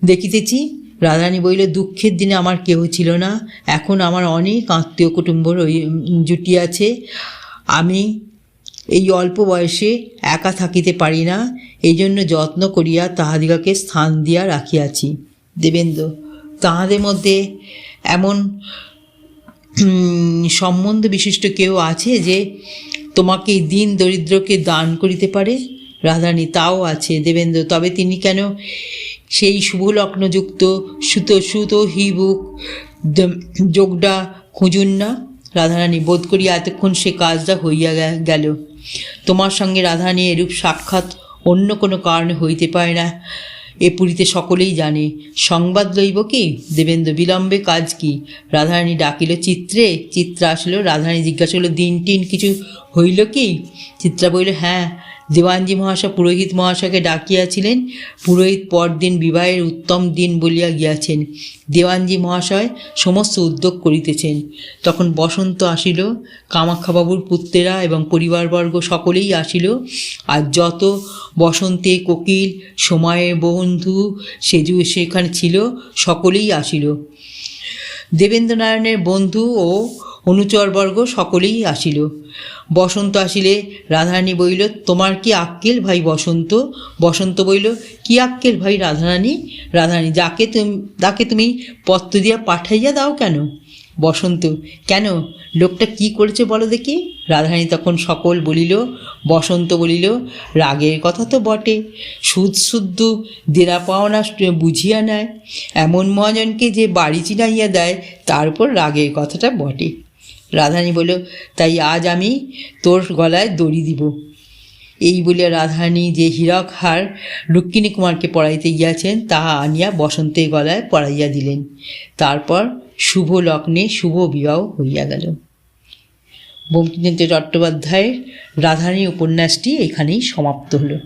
দেখিতেছি। রাধারানী বলিল, দুঃখের দিনে আমার কেহ ছিল না, এখন আমার অনেক আত্মীয় কুটুম্ব জুটিয়াছে। আমি এই অল্প বয়সে একা থাকিতে পারি না, এই জন্য যত্ন করিয়া তাহাদিগকে স্থান দিয়া রাখিয়াছি। দেবেন্দ্র: তাহাদের মধ্যে এমন সম্বন্ধ বিশিষ্ট কেউ আছে যে তোমাকে দীন দরিদ্রকে দান করিতে পারে? রাধারানী: তাও আছে। দেবেন্দ্র: তবে তিনি কেন সেই শুভলগ্নযুক্ত সুতহিবুক যোগটা খুঁজুন না? রাধারানী: বোধ করি এতক্ষণ সে কাজটা হইয়া গেল। তোমার সঙ্গে রাধারানী এরূপ সাক্ষাৎ অন্য কোনো কারণে হইতে পারে না, এ পুরীতে সকলেই জানে। সংবাদ লইব কি? দেবেন্দ্র: বিলম্বে কাজ কি? রাধারানী ডাকিল, চিত্রে। চিত্রা আসিল। রাধারানী জিজ্ঞাসা করল, দিন টিন কিছু হইল কি? চিত্রা বলিল, হ্যাঁ, দেওয়ানজি মহাশয় পুরোহিত মহাশয়কে ডাকিয়াছিলেন। পুরোহিত পরদিন বিবাহের উত্তম দিন বলিয়া গিয়াছেন। দেওয়ানজি মহাশয় সমস্ত উদ্যোগ করিতেছেন। তখন বসন্ত আসিল। কামাক্ষাবাবুর পুত্রেরা এবং পরিবারবর্গ সকলেই আসিল। আর যত বসন্তে কোকিল, সময়ের বন্ধু সেজু সেখানে ছিল, সকলেই আসিল। দেবেন্দ্রনারায়ণের বন্ধু ও অনুচরবর্গ সকলেই আসিল। বসন্ত আসিলে রাধারানী বলিল, তোমার কি আক্কেল ভাই বসন্ত? বসন্ত বলিল, কি আক্কেল ভাই রাধারানী? রাধারানী: তাকে তুমি পত্র দিয়া পাঠাইয়া দাও কেন? বসন্ত: কেন, লোকটা কি করেছে বলো দেখি। রাধারানী তখন সকল বলিল। বসন্ত বলিল, রাগের কথা তো বটে, সুদ শুদ্ধ দেনা পাওনা বুঝিয়া নেয়, এমন মহাজনকে যে বাড়ি চিনাইয়া দেয়, তারপর রাগের কথাটা বটে। রাধারানী বলল, তাই আজ আমি তোর গলায় দড়ি দিব। এই বলিয়া রাধারানী যে হীরক হার রুক্মিণী কুমারকে পরাইতে গিয়াছেন, তাহা আনিয়া বসন্তের গলায় পরাইয়া দিলেন। তারপর শুভ লগ্নে শুভ বিবাহ হইয়া গেল। বঙ্কিমচন্দ্র চট্টোপাধ্যায়ের রাধারানী উপন্যাসটি এখানেই সমাপ্ত হলো।